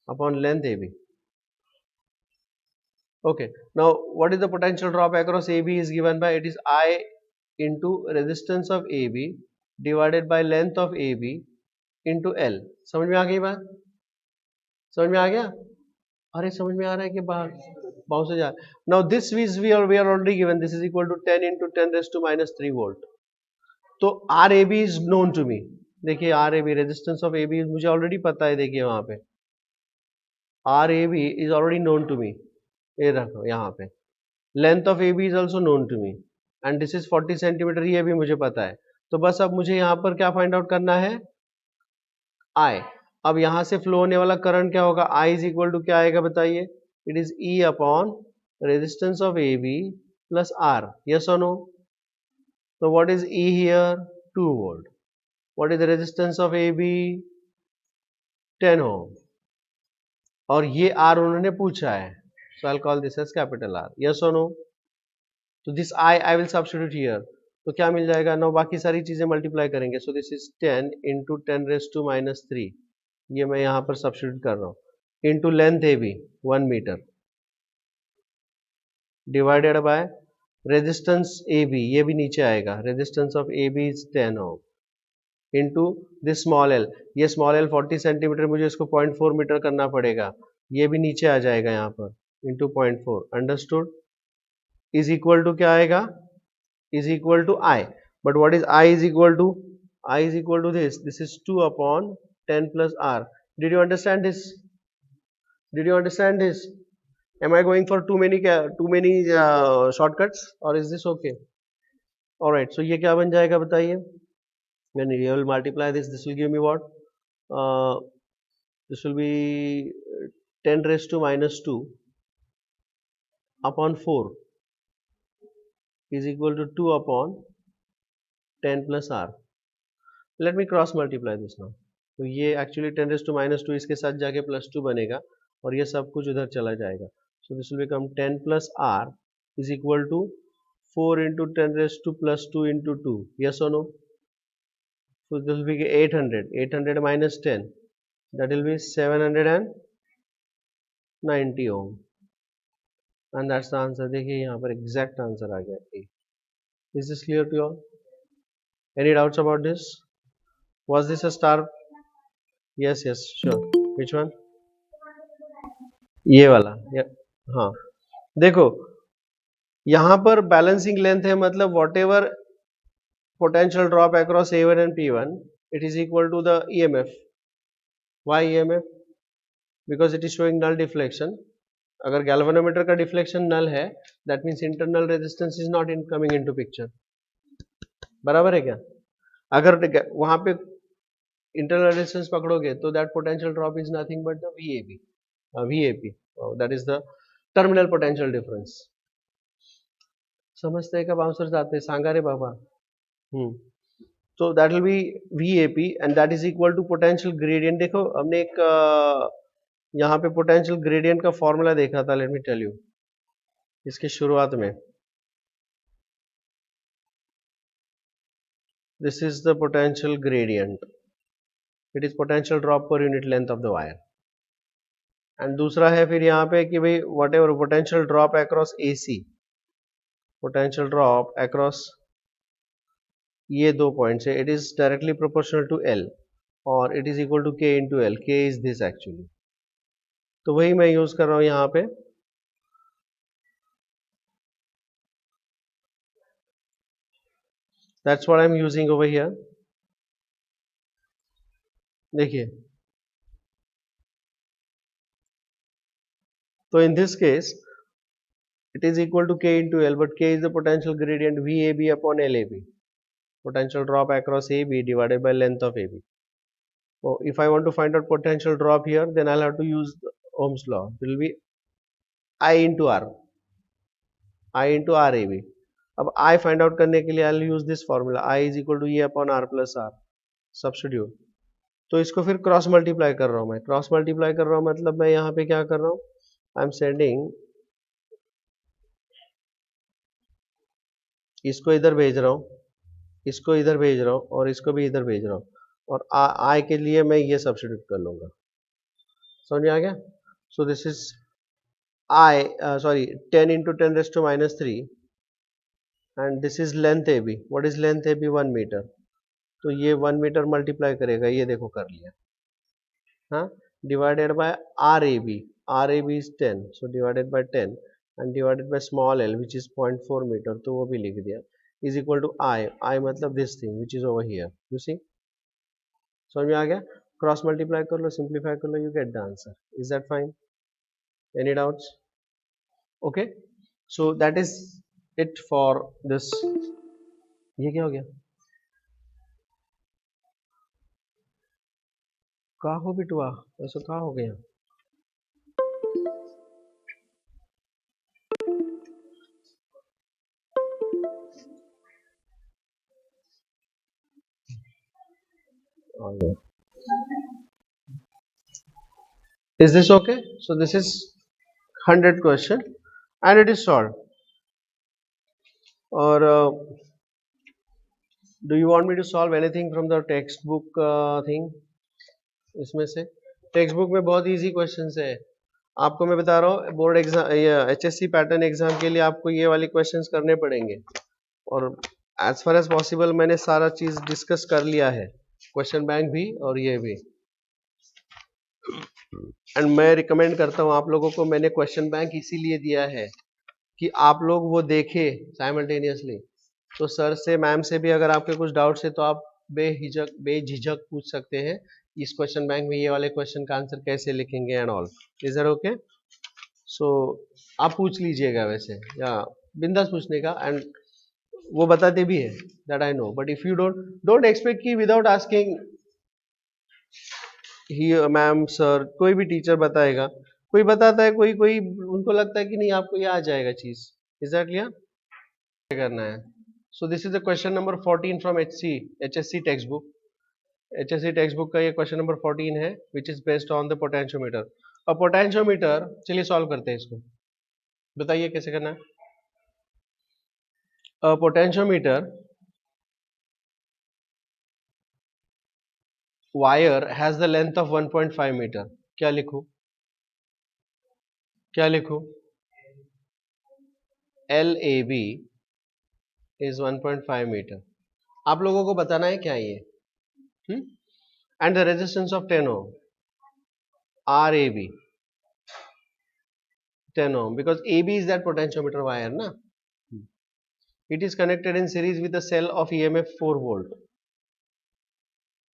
upon length AB. Okay. Now what is the potential drop across AB is given by, it is I into resistance of AB divided by length of AB into L. समझ में आ गई बात? समझ में आ गया? अरे समझ में आ रहा है कि बहुत से जा. Now this is we are already given. This is equal to 10 into 10 raised to minus 3 volt. तो RAB is known to me. देखिए RAB resistance of AB मुझे already पता है. देखिए वहां पे RAB is already known to me. ये रखो यहाँ पे. Length of AB is also known to me. And this is 40 centimetre. ये भी मुझे पता है. तो बस अब मुझे यहाँ पर क्या फाइंड आउट करना है? I. अब यहां से फ्लो होने वाला करंट क्या होगा? I इज इक्वल टू क्या आएगा बताइए? It is E upon resistance of AB plus R. Yes और नो? तो what is E here? 2 volt. What is the resistance of AB? 10 ohm. और ये R उन्होंने पूछा है. So I will call this as capital R. Yes और no? तो this I will substitute here. तो क्या मिल जाएगा? नो बाकी सारी चीजें मल्टीप्लाई करेंगे. So this is 10 into 10 raise to minus 3. ये मैं यहां पर सब्स्टिट्यूट कर रहा हूं. Into length AB 1 metre divided by resistance AB, ये भी नीचे आएगा. Resistance of AB is 10 ohm into this small l. ये स्मॉल l 40 सेंटीमीटर, मुझे इसको 0.4 मीटर करना पड़ेगा. ये भी नीचे आ जाएगा यहाँ पर into 0.4. Understood? Is equal to क्या आएगा? Is equal to I. But what is I is equal to? I is equal to this. This is 2 upon 10 plus R. Did you understand this? Did you understand this? Am I going for too many shortcuts or is this okay? All right. So ये क्या बन जाएगा बताइए? When you will multiply this, this will give me what? This will be 10 raised to minus 2 upon 4 is equal to 2 upon 10 plus R. Let me cross multiply this now. तो ये actually 10 raised to minus 2 इसके साथ जाके plus 2 बनेगा और ये सब कुछ उधर चला जाएगा. So this will become 10 plus R is equal to 4 into 10 raised to plus 2 into 2. Yes or no? So this will be 800. 800 minus 10. That will be 790 ohm. And that's the answer. देखिए यहाँ पर एग्जैक्ट आंसर आ गया ए. Is this clear to all? Any doubts about this? Was this a star? Yes yes sure. Which one? ये वाला हाँ. देखो यहाँ पर बैलेंसिंग लेंथ है, मतलब what ever potential drop across A1 and P1, it is equal to the EMF. Why EMF? Because it is showing null deflection. अगर galvanometer का deflection null है, that means internal resistance is not coming into picture. बराबर है क्या? अगर वहां पे internal resistance पकड़ोगे तो that potential drop is nothing but the VAB. VAP. That is the terminal potential difference. समझते हैं कब आंसर आते हैं? सांगा रे बाबा. So that will be VAP and that is equal to potential gradient. देखो हमने एक यहाँ पे potential gradient का फॉर्मूला देखा था. Let me tell you. इसके शुरुआत में this is the potential gradient. It is potential drop per unit length of the wire. And दूसरा है फिर यहाँ पे कि भाई whatever potential drop across AC, potential drop across ये दो पॉइंट्स है, it is directly proportional to L और it is equal to K into L. K is this actually. तो वही मैं यूज कर रहा हूँ यहाँ पे. That's what I'm using over here. देखिए तो in this case it is equal to K into L, but K is the potential gradient VAB upon LAB. Potential drop across AB divided by length of AB. So if I want to find out potential drop here, then I'll have to use Ohm's law. It will be I into R. I into RAB. अब I find out करने के लिए I'll use this formula. I is equal to E upon R plus R. Substitute. तो इसको फिर cross multiply कर रहा हूँ मैं. क्रॉस मल्टीप्लाई कर रहा हूँ मतलब मैं यहाँ पे क्या कर रहा हूँ? आई एम सेंडिंग इसको इधर भेज रहा हूँ, इसको इधर भेज रहा हूँ और इसको भी इधर भेज रहा हूँ और आई के लिए मैं ये सब्स्टिट्यूट कर लूंगा. समझ में आ गया? सो this is I sorry 10 into 10 raised to minus 3 and this is length AB. what is length AB? 1 meter. तो ये 1 मीटर मल्टीप्लाई करेगा, ये देखो कर लिया. हाँ, divided by RAB. RAB is 10, so divided by 10 and divided by small l which is 0.4 meter, तो वो भी लिख दिया, is equal to I मतलब this thing which is over here. You see? समझ में आ गया? क्रॉस मल्टीप्लाई कर लो, सिंप्लीफाई कर लो, you get the answer. Is that fine? Any doubts? Okay, so that is it for this. ये क्या हो गया? कहाँ हो बिटुआ? ऐसा कहाँ हो गया? Is this okay? So this is 100 question and it is solved. Or do you want me to solve anything from the textbook thing? इसमें से टेक्स्ट बुक में बहुत इजी क्वेश्चंस है. आपको मैं बता रहा हूँ बोर्ड एग्जाम या HSC पैटर्न एग्जाम के लिए आपको ये वाले क्वेश्चंस करने पड़ेंगे और एज फार एज पॉसिबल मैंने सारा चीज डिस्कस कर लिया है, क्वेश्चन बैंक भी और ये भी. एंड मैं रिकमेंड करता हूँ आप लोगों को, मैंने क्वेश्चन बैंक इसीलिए दिया है कि आप लोग वो देखे साइमल्टेनियसली. तो सर से मैम से भी अगर आपके कुछ डाउट्स है तो आप बेझिझक पूछ सकते हैं इस क्वेश्चन बैंक में ये वाले क्वेश्चन का आंसर कैसे लिखेंगे and all. Is that okay? So आप पूछ लीजिएगा वैसे या बिंदास पूछने का, एंड वो बताते भी है that I know. But if you don't expect कि without asking he ma'am sir कोई भी टीचर बताएगा, कोई बताता है, कोई कोई उनको लगता है कि नहीं आपको ये आ जाएगा चीज. Is that clear? करना है. So this is the question number 14 from HSC textbook. HSC textbook का ये क्वेश्चन नंबर 14 है which is based on the potentiometer. अब पोटेंशियोमीटर चलिए सॉल्व करते हैं इसको. बताइए कैसे करना है. Potentiometer wire has the length of 1.5 metre. क्या लिखूं? क्या लिखूं? LAB is 1.5 metre. आप लोगों को बताना है क्या ये, and the resistance of 10 ohm RAB 10 ohm because AB is that potentiometer wire na. It is connected in series with a cell of EMF 4 volt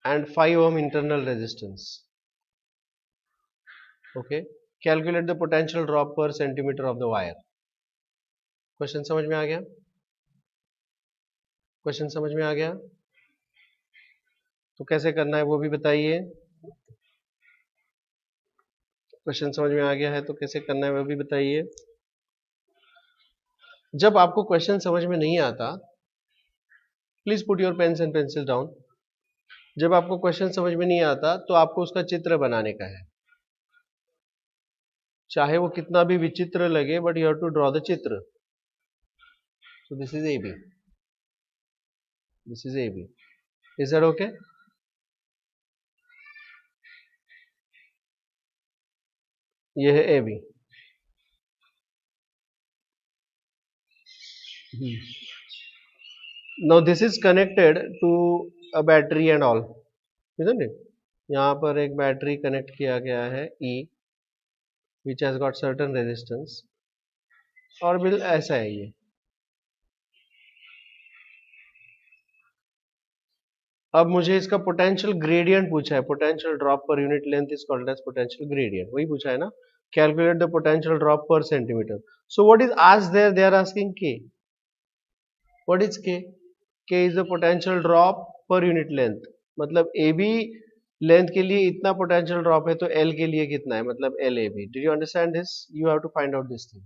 and 5 ohm internal resistance. Okay, calculate the potential drop per centimeter of the wire. Question समझ में आ गया? Question समझ में आ गया? तो कैसे करना है वो भी बताइए। क्वेश्चन समझ में आ गया है तो कैसे करना है वो भी बताइए। जब आपको क्वेश्चन समझ में नहीं आता, please put your pens and pencil down. जब आपको क्वेश्चन समझ में नहीं आता तो आपको उसका चित्र बनाने का है, चाहे वो कितना भी विचित्र लगे, but you have to draw the चित्र। So this is AB, this is AB, is that okay? ये है AB। Now this is connected to a battery and all, isn't it? यहाँ पर एक बैटरी कनेक्ट किया गया है E, which has got certain resistance, और बिल ऐसा है ये। अब मुझे इसका पोटेंशियल ग्रेडियंट पूछा है, potential drop per unit length is called as potential gradient, वही पूछा है ना। Calculate the potential drop per centimetre. So what is asked there? They are asking K। What is K? K is the potential drop per unit length, मतलब AB length के लिए इतना potential drop है तो L के लिए कितना है, मतलब LAB। Did you understand this? You have to find out this thing.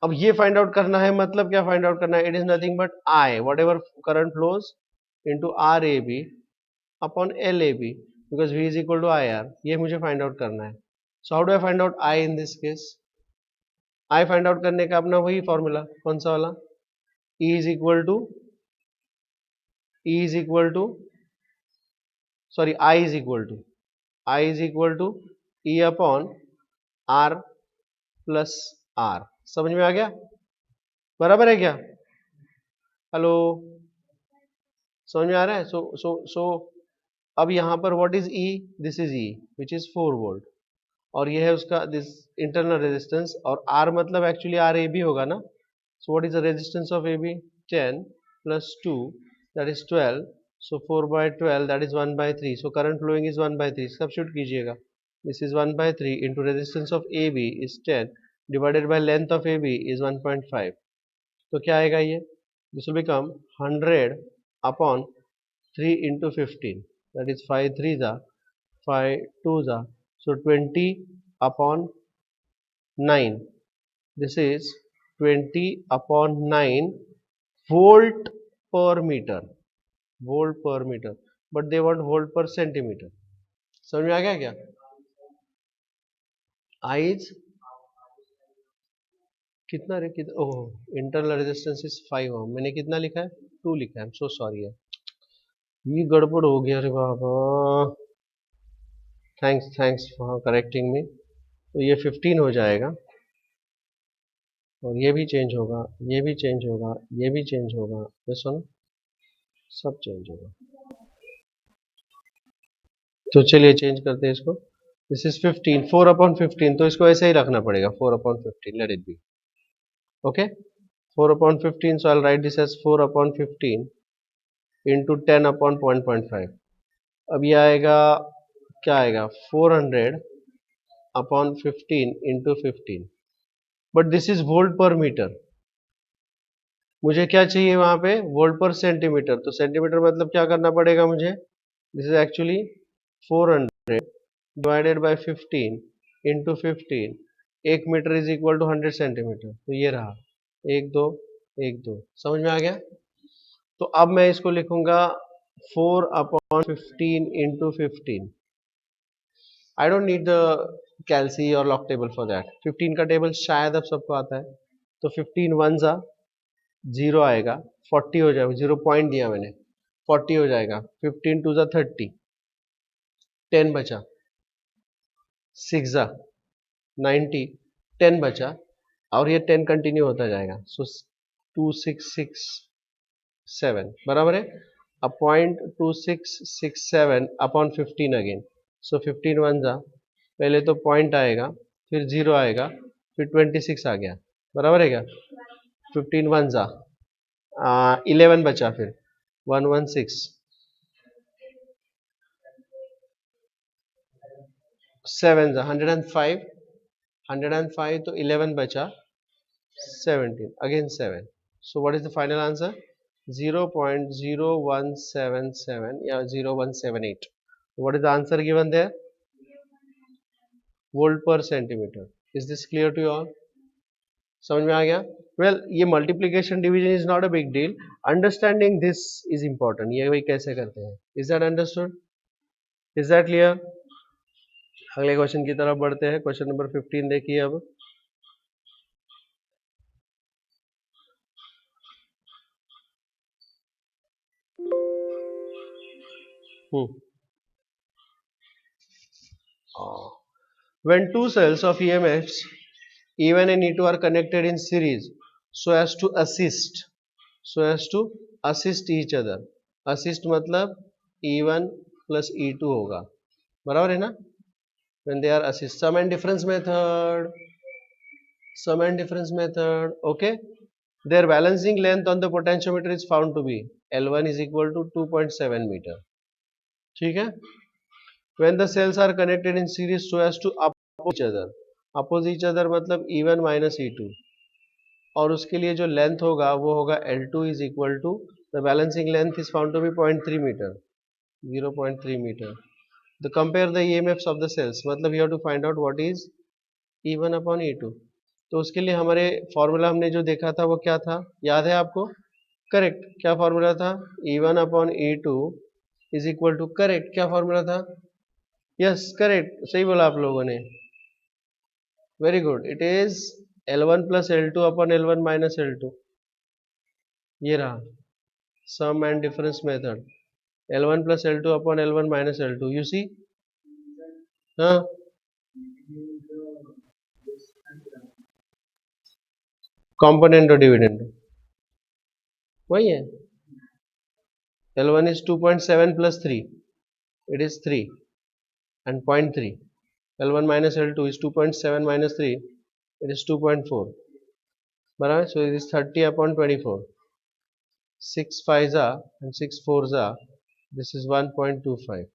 अब ये फाइंड आउट करना है, मतलब क्या फाइंड आउट करना है? It is nothing but I, whatever current flows into RAB upon LAB, because V is equal to IR। ये मुझे फाइंड आउट करना है। So how do I find out I in this case? I find out करने का अपना वही formula, कौन सा वाला? E is equal to sorry I is equal to E upon R plus R। समझ में आ गया? बराबर है क्या? हेलो, समझ में आ रहा है? सो अब यहां पर what is E? This is E which is 4 volt, और ये है उसका दिस इंटरनल रेजिस्टेंस, और R मतलब एक्चुअली RAB होगा ना। So what is the resistance of AB? 10 plus 2 that is 12, so 4/12 that is 1/3। So current flowing is 1/3, substitute कीजिएगा। This is 1/3 into resistance of AB is 10 divided by length of AB is 1.5। तो क्या आएगा ये? This will become 100 upon 3 into 15, that is 5 3 जा 5 2 जा, so 20 upon 9, this is 20 upon 9 volt per meter, but they want volt per centimeter। समझ में आ गया क्या? I is कितना रे, कितना, ओह इंटरनल रेजिस्टेंस इज 5 ohm, मैंने कितना लिखा है? 2 लिखा है। आई एम सो सॉरी है, ये गड़बड़ हो गया रे बाबा। Thanks for correcting me. तो ये 15 हो जाएगा, और ये भी चेंज होगा, ये भी चेंज होगा, ये भी चेंज होगा, ये सुनो सब चेंज होगा। तो चलिए चेंज करते हैं इसको। दिस इज 15, 4/15, तो इसको ऐसे ही रखना पड़ेगा, 4/15, let it be okay. 4/15, so I write this as 4/15 into 10/0.5। अब ये आएगा, क्या आएगा? 400/15 into 15, but this is volt per metre. मुझे क्या चाहिए वहां पे? वोल्ट पर सेंटीमीटर। तो सेंटीमीटर मतलब क्या करना पड़ेगा मुझे? This is actually 400 divided by 15 into 15। 1 metre is equal to 100 centimetre. तो ये रहा 1 2 1 2। समझ में आ गया? तो अब मैं इसको लिखूंगा 4/15 into 15। I don't need the calci और लॉग टेबल फॉर दैट। 15 का टेबल शायद अब सबको आता है। तो 15 1 जा 0 आएगा, 40 हो जाएगा, 0 पॉइंट दिया मैंने, 40 हो जाएगा। 15 2 जा 30, 10 बचा, 6 जा 90, 10 बचा, और ये 10 कंटिन्यू होता जाएगा, सो 2667 बराबर है। अब 0.2667 अपॉन 15 अगेन, सो 15 वन जा, पहले तो पॉइंट आएगा, फिर जीरो आएगा, फिर 26 आ गया, बराबर है क्या? 15 वन जा 11 बचा, फिर 116 7 जा 105, 105 तो 11 बचा 17 again 7, so what is the final answer? 0.0177 या 0178. What is the answer given there? Volt per centimeter. Is this clear to you all? समझ में आ गया? Well, ये multiplication division is not a big deal. Understanding this is important. ये वही कैसे करते हैं? Is that understood? Is that clear? अगले क्वेश्चन की तरफ बढ़ते हैं। क्वेश्चन नंबर 15 देखिए अब। When two cells of EMFs E1 and E2 are connected in series so as to assist each other. Assist मतलब E1 plus E2 होगा, बराबर है ना? When they are assist, sum and difference method, okay. Their balancing length on the potentiometer is found to be L1 is equal to 2.7 meter. ठीक है? When the cells are connected in series so as to oppose each other मतलब E1 minus E2, और उसके लिए जो length होगा वो होगा L2 is equal to the balancing length is found to be 0.3 meter, 0.3 meter. तो compare the EMFs of the cells, मतलब you have to find out what is E1 upon E2. तो उसके लिए हमारे फॉर्मूला हमने जो देखा था वो क्या था, याद है आपको? करेक्ट, क्या फॉर्मूला था? E1 upon E2 is equal to, correct, क्या फॉर्मूला था? यस करेक्ट, सही बोला आप लोगों ने, very good. It is L1 plus L2 upon L1 minus L2, ये रहा sum and difference method, L1 plus L2 upon L1 minus L2, you see. हाँ, कॉम्पोनेंट और डिविडेंड वही है। L1 is 2.7 plus 3, it is 3 and 0.3. L1 minus L2 is 2.7 minus 3, it is 2.4, बराबर। so it is 30 upon 24, 6 5s are and 6 4s are, this is 1.25.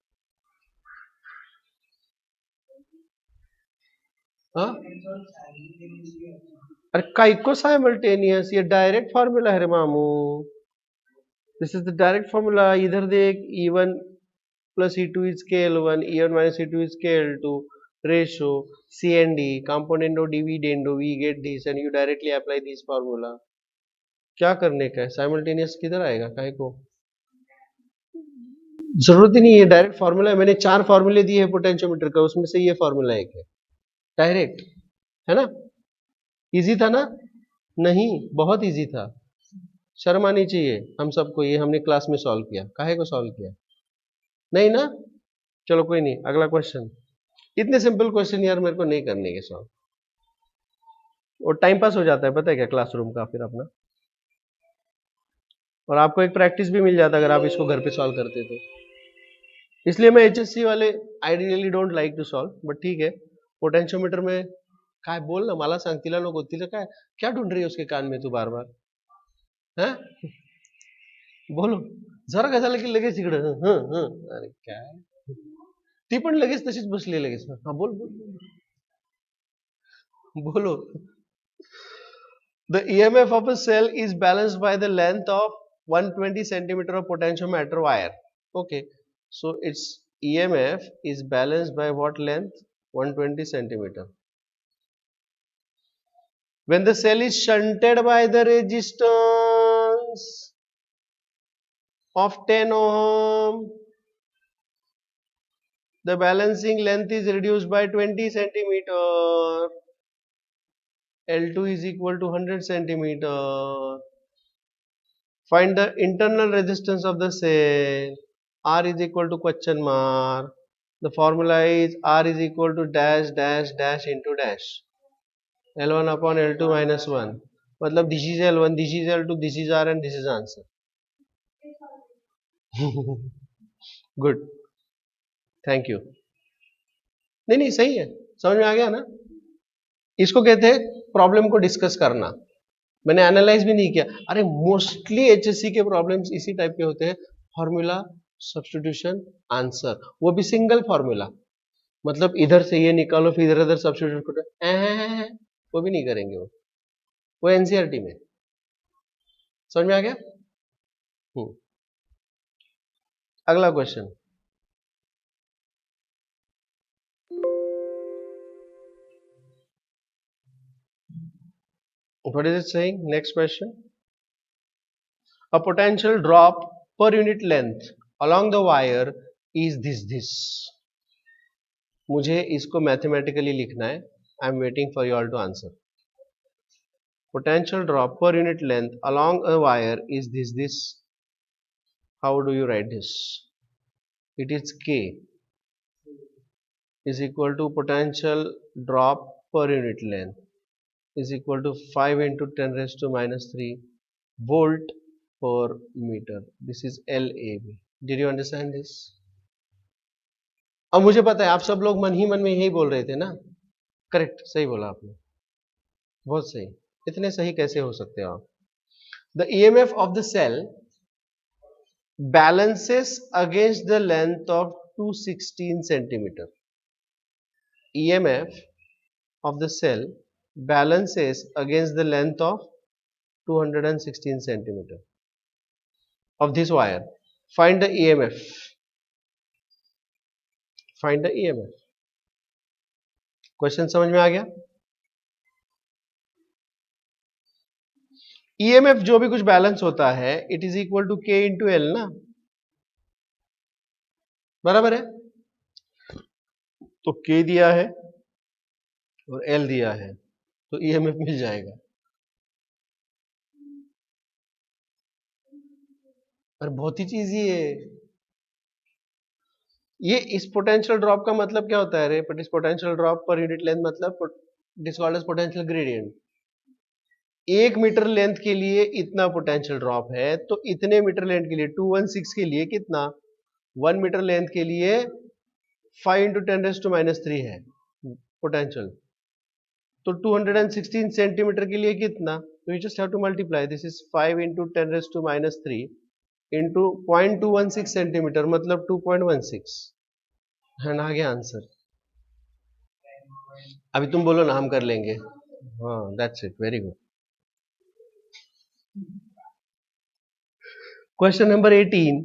हाँ, अरे काइको simultaneous, ये direct formula है रे मामू, this is the direct formula. इधर देख, E1 plus E2 is K1, E1 minus E2 is K2, ratio C and D, component of dividend, we get this and you directly apply this formula. क्या करने का है? Simultaneous किधर आएगा? काहे को जरूरत ही नहीं है, डायरेक्ट फॉर्मूला है। मैंने 4 फॉर्मूले दिए हैं पोटेंशियोमीटर का, उसमें से ये फॉर्मूला एक है, डायरेक्ट है ना। इजी था ना? नहीं, बहुत इजी था, शर्म आनी चाहिए हम सबको। ये हमने क्लास में सॉल्व किया, काहे को सॉल्व किया? नहीं ना, चलो कोई नहीं, अगला क्वेश्चन। इतने सिंपल क्वेश्चन यार मेरे को नहीं करने के सॉल्व, और टाइम पास हो जाता है, पता है क्या, क्लासरूम का फिर अपना, और आपको एक प्रैक्टिस भी मिल जाता अगर आप इसको घर पे सॉल्व करते तो। इसलिए मैं HSC वाले I really don't like to solve, but ठीक है। पोटेंशियोमीटर में काय बोल ना, मला सांग, तिला नको, तिला काय क्या ढूंढ रही है उसके कान में तू बार बार, है? बोलो जरा, कशाला की लगेच इकडं अरे काय, ती पण लगेच तशीच बसली लगेच। हाँ बोल बोल बोलो। The EMF of a cell is balanced by the length of 120 centimeter of potentiometer wire. Okay, so its EMF is balanced by what length? 120 centimeter. When the cell is shunted by the resistance of 10 ohm, the balancing length is reduced by 20 centimeter. L2 is equal to 100 centimeter. Find the internal resistance of the cell. R is equal to question mark. The formula is R is equal to dash dash dash into dash. L1 upon L2 minus 1, मतलब this is L1, this is L2, this is R and this is answer. Good, thank you. नहीं नहीं सही है, समझ में आ गया ना। इसको कहते हैं प्रॉब्लम को डिस्कस करना। मैंने एनालाइज भी नहीं किया। अरे मोस्टली एचएससी के प्रॉब्लम्स इसी टाइप के होते हैं, फॉर्मूला सब्स्टिट्यूशन आंसर, वो भी सिंगल फॉर्मूला, मतलब इधर से ये निकालो फिर इधर इधर सब्स्टिट्यूट करो, वो भी नहीं करेंगे वो एनसीईआरटी में। समझ में आ गया। अगला question, what is it saying? Next question. A potential drop per unit length along the wire is this. मुझे इसको मैथमेटिकली लिखना है। I am waiting for you all to answer. Potential drop per unit length along a wire is this. How do you write this? It is K is equal to potential drop per unit length is equal to 5 into 10 raised to minus 3 volt per meter. This is LAB. Did you understand this? अब मुझे पता है आप सब लोग मन ही मन में यही बोल रहे थे ना। करेक्ट, सही बोला आपने, बहुत सही। इतने सही कैसे हो सकते हो आप। The EMF of the cell balances against the length of 216 centimeter. EMF of the cell balances against the length of 216 centimeter of this wire. Find the EMF. Find the EMF. Question समझ में आ गया। EMF जो भी कुछ balance होता है it is equal to K into l ना, बराबर है। तो K दिया है और L दिया है तो EMF मिल जाएगा। पर बहुत ही चीज ये इस पोटेंशियल ड्रॉप का मतलब क्या होता है रे? बट इस potential drop per unit length मतलब this called as potential gradient. 1 metre length के लिए इतना पोटेंशियल ड्रॉप है, तो इतने मीटर लेंथ के लिए 216 के लिए कितना, 1 मीटर लेंथ के लिए 5 इंटू 10 रेज़ टू माइनस 3 है पोटेंशियल। तो 216 सेंटीमीटर के लिए कितना, तो you just have to multiply this is 5 into 10 raise to minus 3 into 0.216 centimetre मतलब 2.16 है ना, आ गया आंसर। अभी तुम बोलो ना, हम कर लेंगे। हाँ, that's it, very good. Question number 18।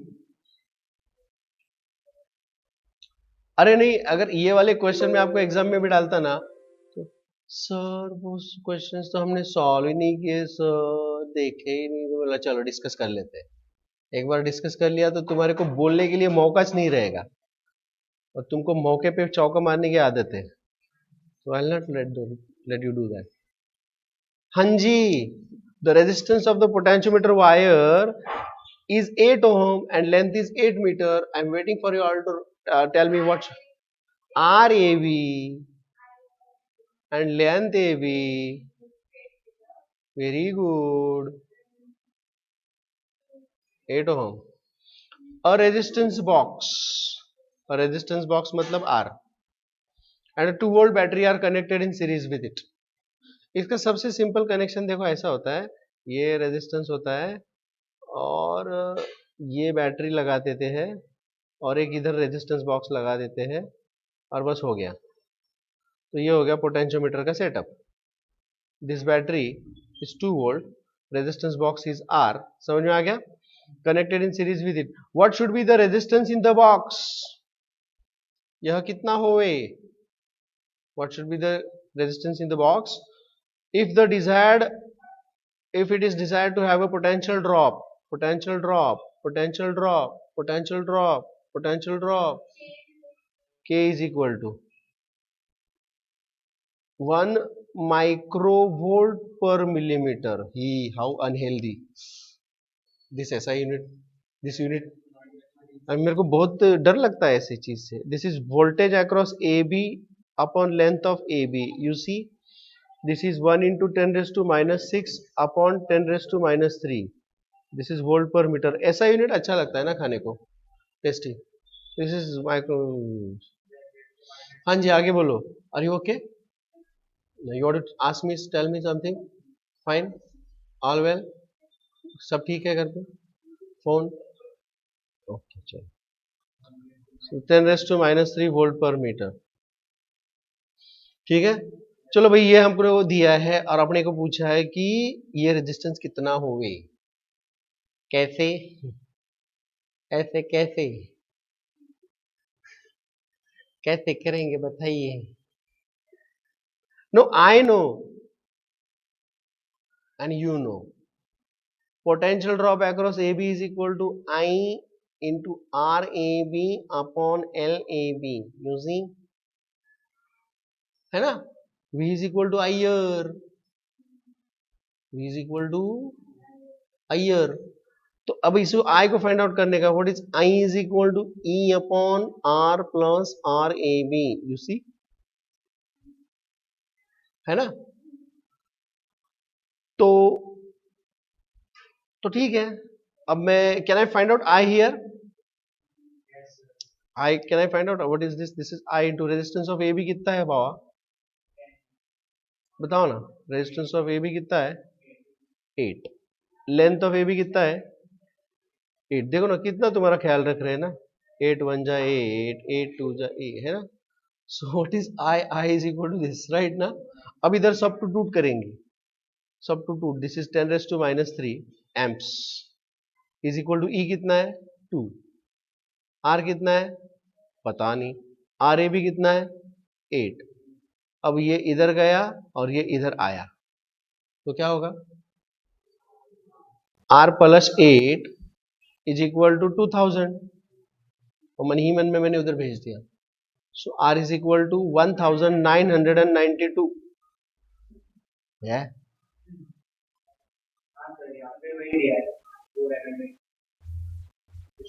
अरे नहीं, अगर ये वाले क्वेश्चन में आपको एग्जाम में भी डालता ना तो सर वो क्वेश्चंस तो हमने सॉल्व ही नहीं किए सर, देखे ही नहीं, तो बोला चलो डिस्कस कर लेते हैं। एक बार डिस्कस कर लिया तो तुम्हारे को बोलने के लिए मौका नहीं रहेगा, और तुमको मौके पे चौका मारने की आदत है, तो I will not let you do that. हाँ जी, the resistance of the potentiometer wire is 8 ohm and length is 8 meter. I am waiting for you all to tell me what RAV and length AB. Very good. 8 ohm. A resistance box. A resistance box मतलब R. And a 2-volt battery are connected in series with it. इसका सबसे simple connection देखो ऐसा होता है, ये resistance होता है और ये बैटरी लगा देते हैं और एक इधर रेजिस्टेंस बॉक्स लगा देते हैं और बस हो गया। तो ये हो गया पोटेंशियोमीटर का setup. This battery is 2 volt, resistance box is R। समझ में आ गया? Connected in series with it. What should be the resistance in the box? यह कितना होवे? What should be the resistance in the box if it is desired to have a potential drop, potential drop, potential drop, potential drop, potential drop, K is equal to 1 microvolt per millimeter. How unhealthy this SI unit, this unit। अब मेरे को बहुत डर लगता है ऐसी चीज से। This is voltage across AB upon length of AB। You see this is 1 into 10 raised to minus 6 upon 10 raised to minus 3. This is volt per metre. ऐसा यूनिट अच्छा लगता है ना खाने को, टेस्टी. This is micro. हाँ जी, आगे बोलो. Are you okay? You want to ask me, tell me something. Fine, all well, सब ठीक है घर पे? फोन ओके, चलो. 10 raise to minus 3 volt per metre. ठीक है, चलो भाई, ये हमको वो दिया है और अपने को पूछा है कि ये रेजिस्टेंस कितना होगी. कैसे? ऐसे कैसे? कैसे करेंगे बताइए. No, I know and you know potential drop across AB is equal to I into RAB upon LAB. You see, है ना? V is equal to IR. V is equal to IR. तो अब इस I को find out करने का, what is I is equal to E upon R plus RAB. You see, है ना? तो ठीक है. अब मैं, can I find out I here? I, can I find out what is this? This is I into resistance of AB कितना है बाबा? बताओ ना. रेजिस्टेंस ऑफ AB कितना है? 8. लेंथ ऑफ AB कितना है? 8. देखो ना कितना तुम्हारा ख्याल रख रहे हैं ना. 8 1 जा 8, 8 2 जा 8, है ना. So what is I is equal to this, right ना. अब इधर सबस्टिट्यूट करेंगे. Substitute, this is 10 raise to minus 3 amps is equal to E कितना है? 2. R कितना है? पता नहीं. RAB कितना है? 8. अब ये इधर गया और ये इधर आया, तो क्या होगा? R plus 8 is equal to 2000. और मन ही मन में मैंने उधर भेज दिया. सो R इज इक्वल टू 1992. है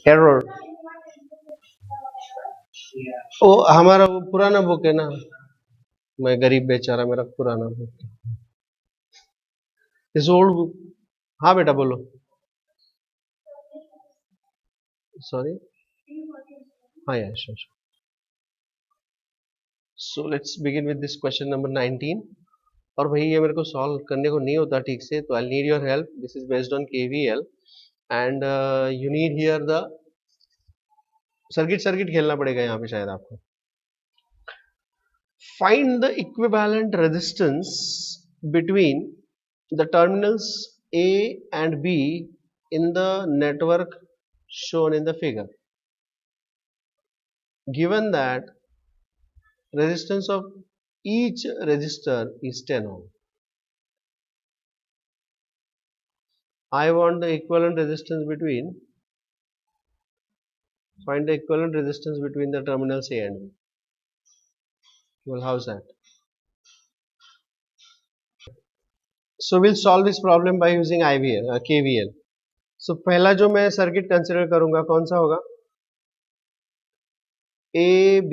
एरर. ओ, हमारा वो पुराना बुक है ना. मैं गरीब बेचारा, मेरा पुराना बुक. इस ओल्ड बुक. हाँ बेटा बोलो. सॉरी. हाँ यार, sure. So let's begin with this question number 19. और भाई ये मेरे को सॉल्व करने को नहीं होता ठीक से, तो I need your help. This is based on KVL and you need here the circuit खेलना पड़ेगा यहाँ पे शायद आपको. Find the equivalent resistance between the terminals A and B in the network shown in the figure. Given that resistance of each resistor is 10 ohm, I want the equivalent resistance between, find the equivalent resistance between the terminals A and B. Well, how's that? So we'll solve this problem by using KVL. So पहला जो मैं circuit consider करूंगा कौन सा होगा? AB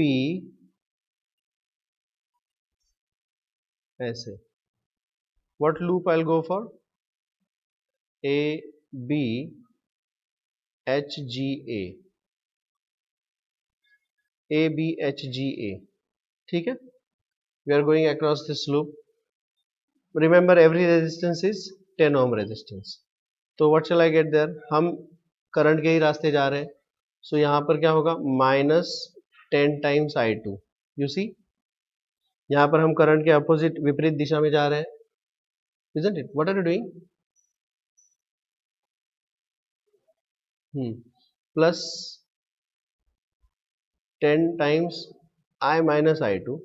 ऐसे. What loop I'll go for? AB HGA. ABHGA. ठीक है. We are going across this loop. Remember, every resistance is 10 ohm resistance. तो what shall I get there? हम करंट के ही रास्ते जा रहे हैं. सो यहाँ पर क्या होगा? -10 times I2. You see, यहाँ पर हम करंट के अपोजिट, विपरीत दिशा में जा रहे हैं. Isn't it? What are you doing? Plus 10 times I minus I2.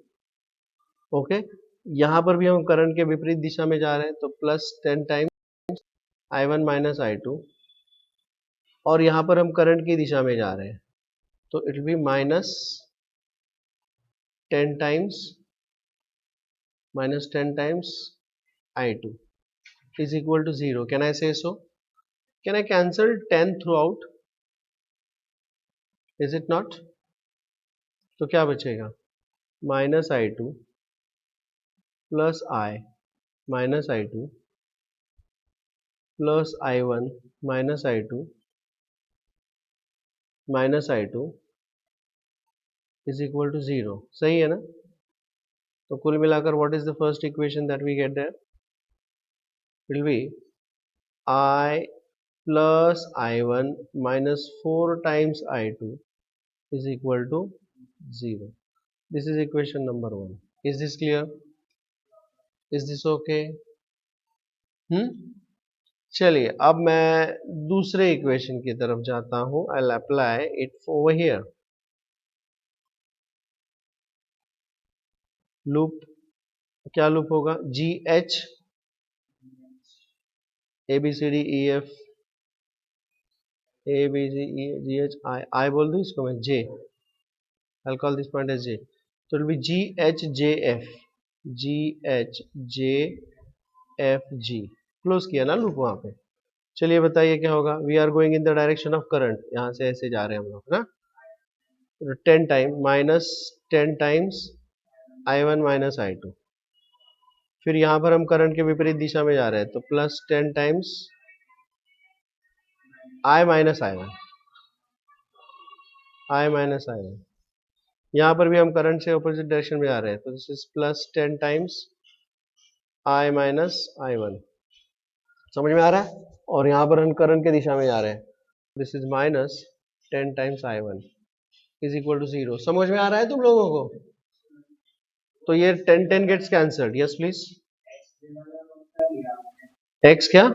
Okay. यहाँ पर भी हम करंट के विपरीत दिशा में जा रहे हैं, तो plus 10 times I1 minus I2. और यहाँ पर हम करंट की दिशा में जा रहे हैं, तो it will be -10 times I2 is equal to 0. Can I say so? Can I cancel 10 throughout? Is it not? तो क्या बचेगा? -I2 plus I minus I2 plus I1 minus I2 minus I2 is equal to 0. सही है ना? तो कुल मिलाकर what is the first equation that we get there? It will be I plus I1 minus 4 times I2 is equal to 0. This is equation number 1. Is this clear? Is this okay? चलिए अब मैं दूसरे equation की तरफ जाता हूं. I'll apply it over here. Loop क्या loop होगा? G H A B C D E F A B C E G H I I बोल दूं इसको मैं J. I'll call this point as J. So it will be G H J F G H J F G. Close किया ना loop वहां पे. चलिए बताइए क्या होगा. We are going in the direction of current. यहाँ से ऐसे जा रहे हैं हम लोग ना. 10 time minus 10 times I1 minus I2. फिर यहाँ पर हम करंट के विपरीत दिशा में जा रहे हैं तो plus 10 times I minus I1 I minus I1. यहाँ पर भी हम करंट से ऑपोजिट डायरेक्शन में जा रहे हैं तो this is plus 10 times I minus I1. समझ में आ रहा है. और यहाँ पर हम करंट के दिशा में जा रहे हैं. This is minus 10 times I1 is equal to 0. समझ में आ रहा है तुम लोगों को. तो ये 10 gets cancelled. Yes please. X क्या?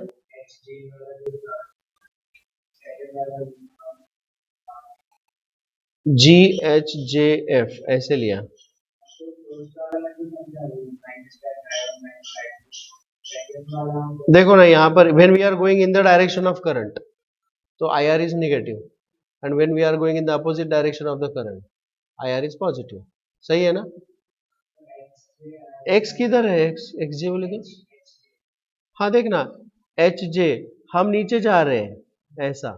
जी एच जे एफ ऐसे लिया. देखो ना यहाँ पर when we are going in the direction of current तो IR is negative and when we are going in the opposite direction of the current IR is positive. सही है ना. X किधर है? X जे बोले तो. हाँ देखना एच जे हम नीचे जा रहे हैं ऐसा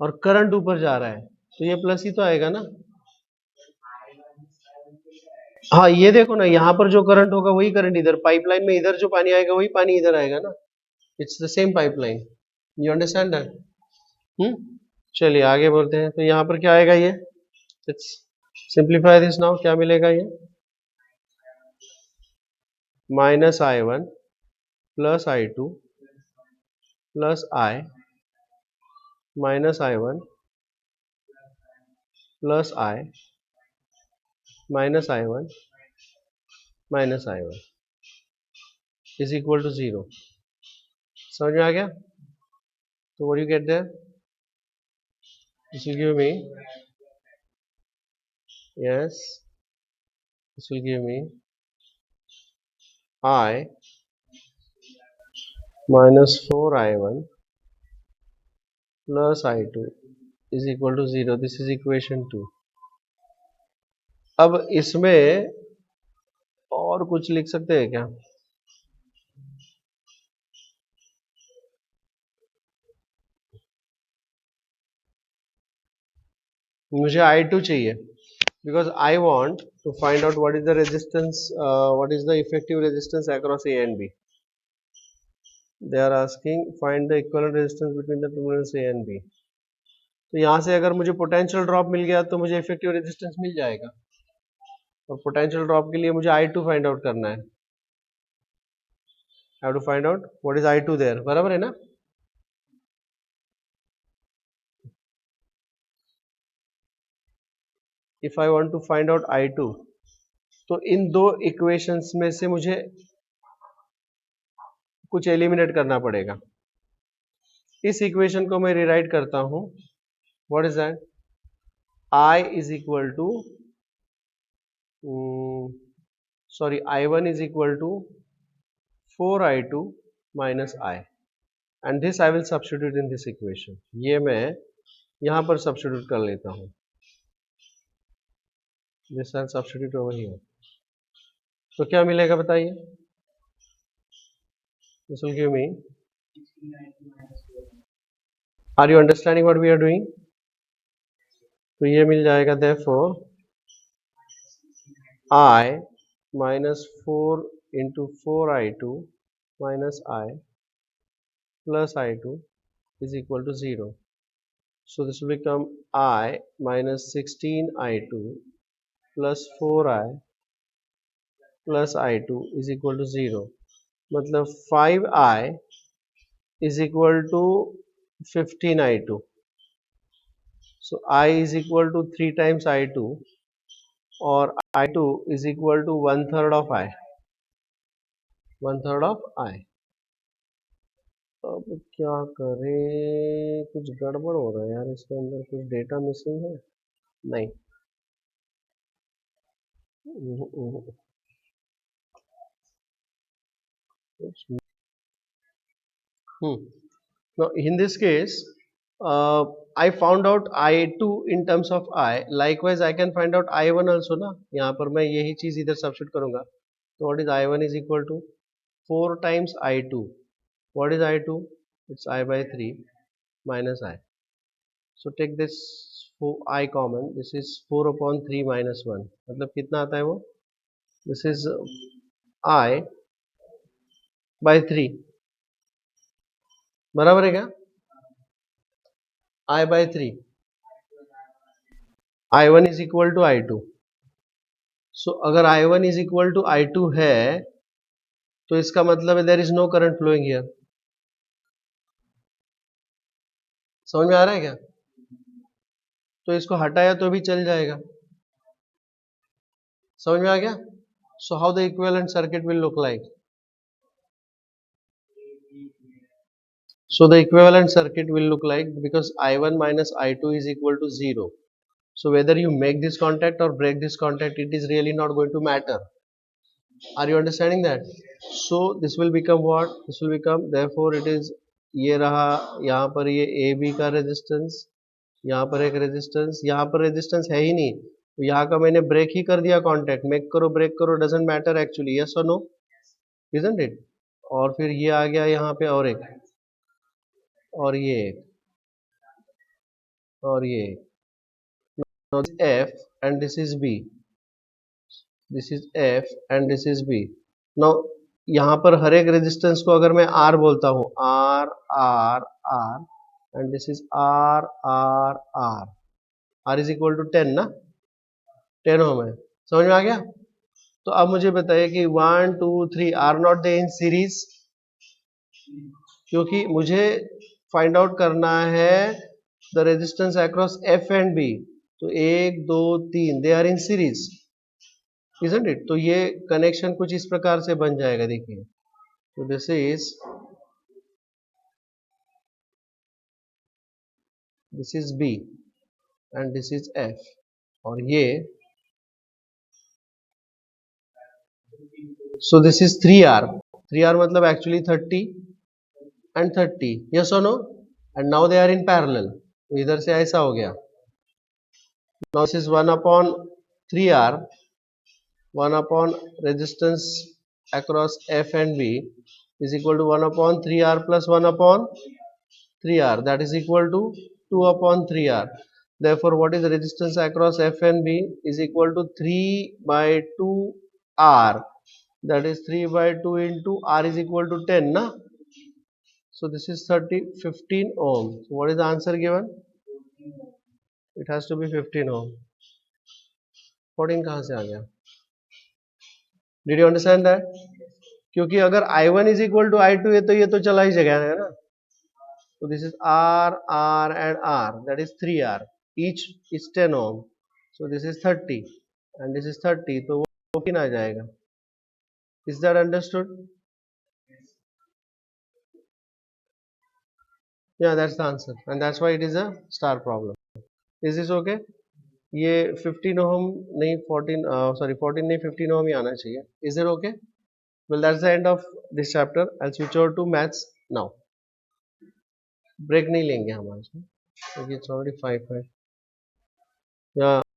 और करंट ऊपर जा रहा है तो ये प्लस ही तो आएगा ना. हाँ ये देखो ना यहाँ पर जो करंट होगा वही करंट इधर पाइपलाइन में इधर जो पानी आएगा वही पानी इधर आएगा ना. It's the same pipeline. You understand that. चलिए आगे बोलते हैं. तो यहाँ पर क्या आएगा ये. Let's simplify this now. क्या मिलेगा ये. Minus I1 plus I2 plus I minus I1 plus I minus I1 minus I1 is equal to 0. समझ में आ गया. तो what you get there. This will give me yes this will give me I minus 4I1 plus I2 is equal to 0. This is equation 2. अब इसमें और कुछ लिख सकते हैं क्या. मुझे I2 चाहिए because I want to find out what is the resistance, what is the effective resistance across A and B. They are asking find the equivalent resistance between the terminals A and B. तो यहाँ से अगर मुझे potential drop मिल गया तो मुझे effective resistance मिल जाएगा. और पोटेंशियल ड्रॉप के लिए मुझे I2 फाइंड आउट करना है. I have to find out what is I2 there. बराबर है ना. If I want to find out I2 तो इन दो इक्वेशंस में से मुझे कुछ एलिमिनेट करना पड़ेगा. इस इक्वेशन को मैं रिराइट करता हूं. What is that. I is equal to sorry I1 is equal to 4I2 minus I and this I will substitute in this equation. ये मैं यहां पर सब्स्टिट्यूट कर लेता हूं. This I'll substitute over here. तो क्या मिलेगा बताइए. This will give me. Are you understanding what we are doing? तो ये मिल जाएगा therefore I minus 4 into 4i2 minus I plus I2 is equal to 0. So this will become I minus 16i2 plus 4i plus I2 is equal to 0. मतलब 5i is equal to 15i2. So I is equal to 3 times I2 और I2 is equal to 1/3 of I. 1/3 of I. अब क्या करें, कुछ गड़बड़ हो रहा है यार, इसके अंदर कुछ डेटा मिसिंग है। नहीं, now in this case I found out I2 in terms of I, likewise I can find out I1 also ना। यहाँ पर मैं यही चीज इधर सब्स्टिट्यूट करूंगा, तो what is I1 is equal to 4 times I2. What is I2? It's I by 3 minus I. So take this 4i common, this is 4 upon 3 minus 1, मतलब कितना आता है वो? This is I by 3, बराबर है क्या? I by 3, I1 is equal to I2. So अगर I1 is equal to I2 है तो इसका मतलब है there is no current flowing here. समझ में आ रहा है क्या? तो इसको हटाया तो भी चल जाएगा। समझ में आ गया? So how the equivalent circuit will look like? So the equivalent circuit will look like, because I1 minus I2 is equal to 0. So whether you make this contact or break this contact, it is really not going to matter. Are you understanding that? So this will become what? This will become, therefore it is, ये रहा, यहाँ पर ये AB का resistance, यहाँ पर एक resistance, यहाँ पर रेजिस्टेंस है ही नहीं, तो यहाँ का मैंने ब्रेक ही कर दिया कॉन्टैक्ट। मेक करो ब्रेक करो, डजेंट मैटर एक्चुअली, यस और नो, इजंट इट? और फिर ये आ गया यहाँ पे और एक, और ये एक, और ये एक। Now this F and this is B, this is F and this is B. Now यहाँ पर हर एक रेजिस्टेंस को अगर मैं R बोलता हूँ, R R R, and this is R R R, R is equal to 10 ना, 10 ओम है। समझ में आ गया? तो अब मुझे बताइए कि 1 2 3 are not they in series, क्योंकि मुझे फाइंड आउट करना है the resistance across F and B। तो 1 2 3 they are in series, isn't it? तो ये कनेक्शन कुछ इस प्रकार से बन जाएगा, देखिए। तो this is B and this is F, और ये, सो दिस इज 3R, 3R मतलब actually 30 and 30, yes or no? And now they are in parallel, तो इधर से ऐसा हो गया। Now this is 1 upon 3R, 1 upon resistance across F and B is equal to 1 upon 3R plus 1 upon 3R, that is equal to 2 upon 3R. Therefore what is the resistance across F and B is equal to 3 by 2R, that is 3 by 2 into R is equal to 10 na. So this is 15 ohm. So what is the answer given? It has to be 15 ohm. 14 कहाँ से आ गया? Did you understand that? क्योंकि अगर I1 is equal to I2 है तो ये तो चला ही जाएगा है ना। So this is R, R and R, that is 3R. Each is 10 ohm. So this is 30 and this is 30, तो वो 15 आ जाएगा। Is that understood? Yeah, that's the answer, and that's why it is a star problem. Is this okay? ये 15 ohm नहीं 14, sorry 14 नहीं 15 ohm ही आना चाहिए। Is it okay? Well, that's the end of this chapter. I'll switch over to maths now. Break नहीं लेंगे हम आज, क्योंकि it's already 5 है। Yeah.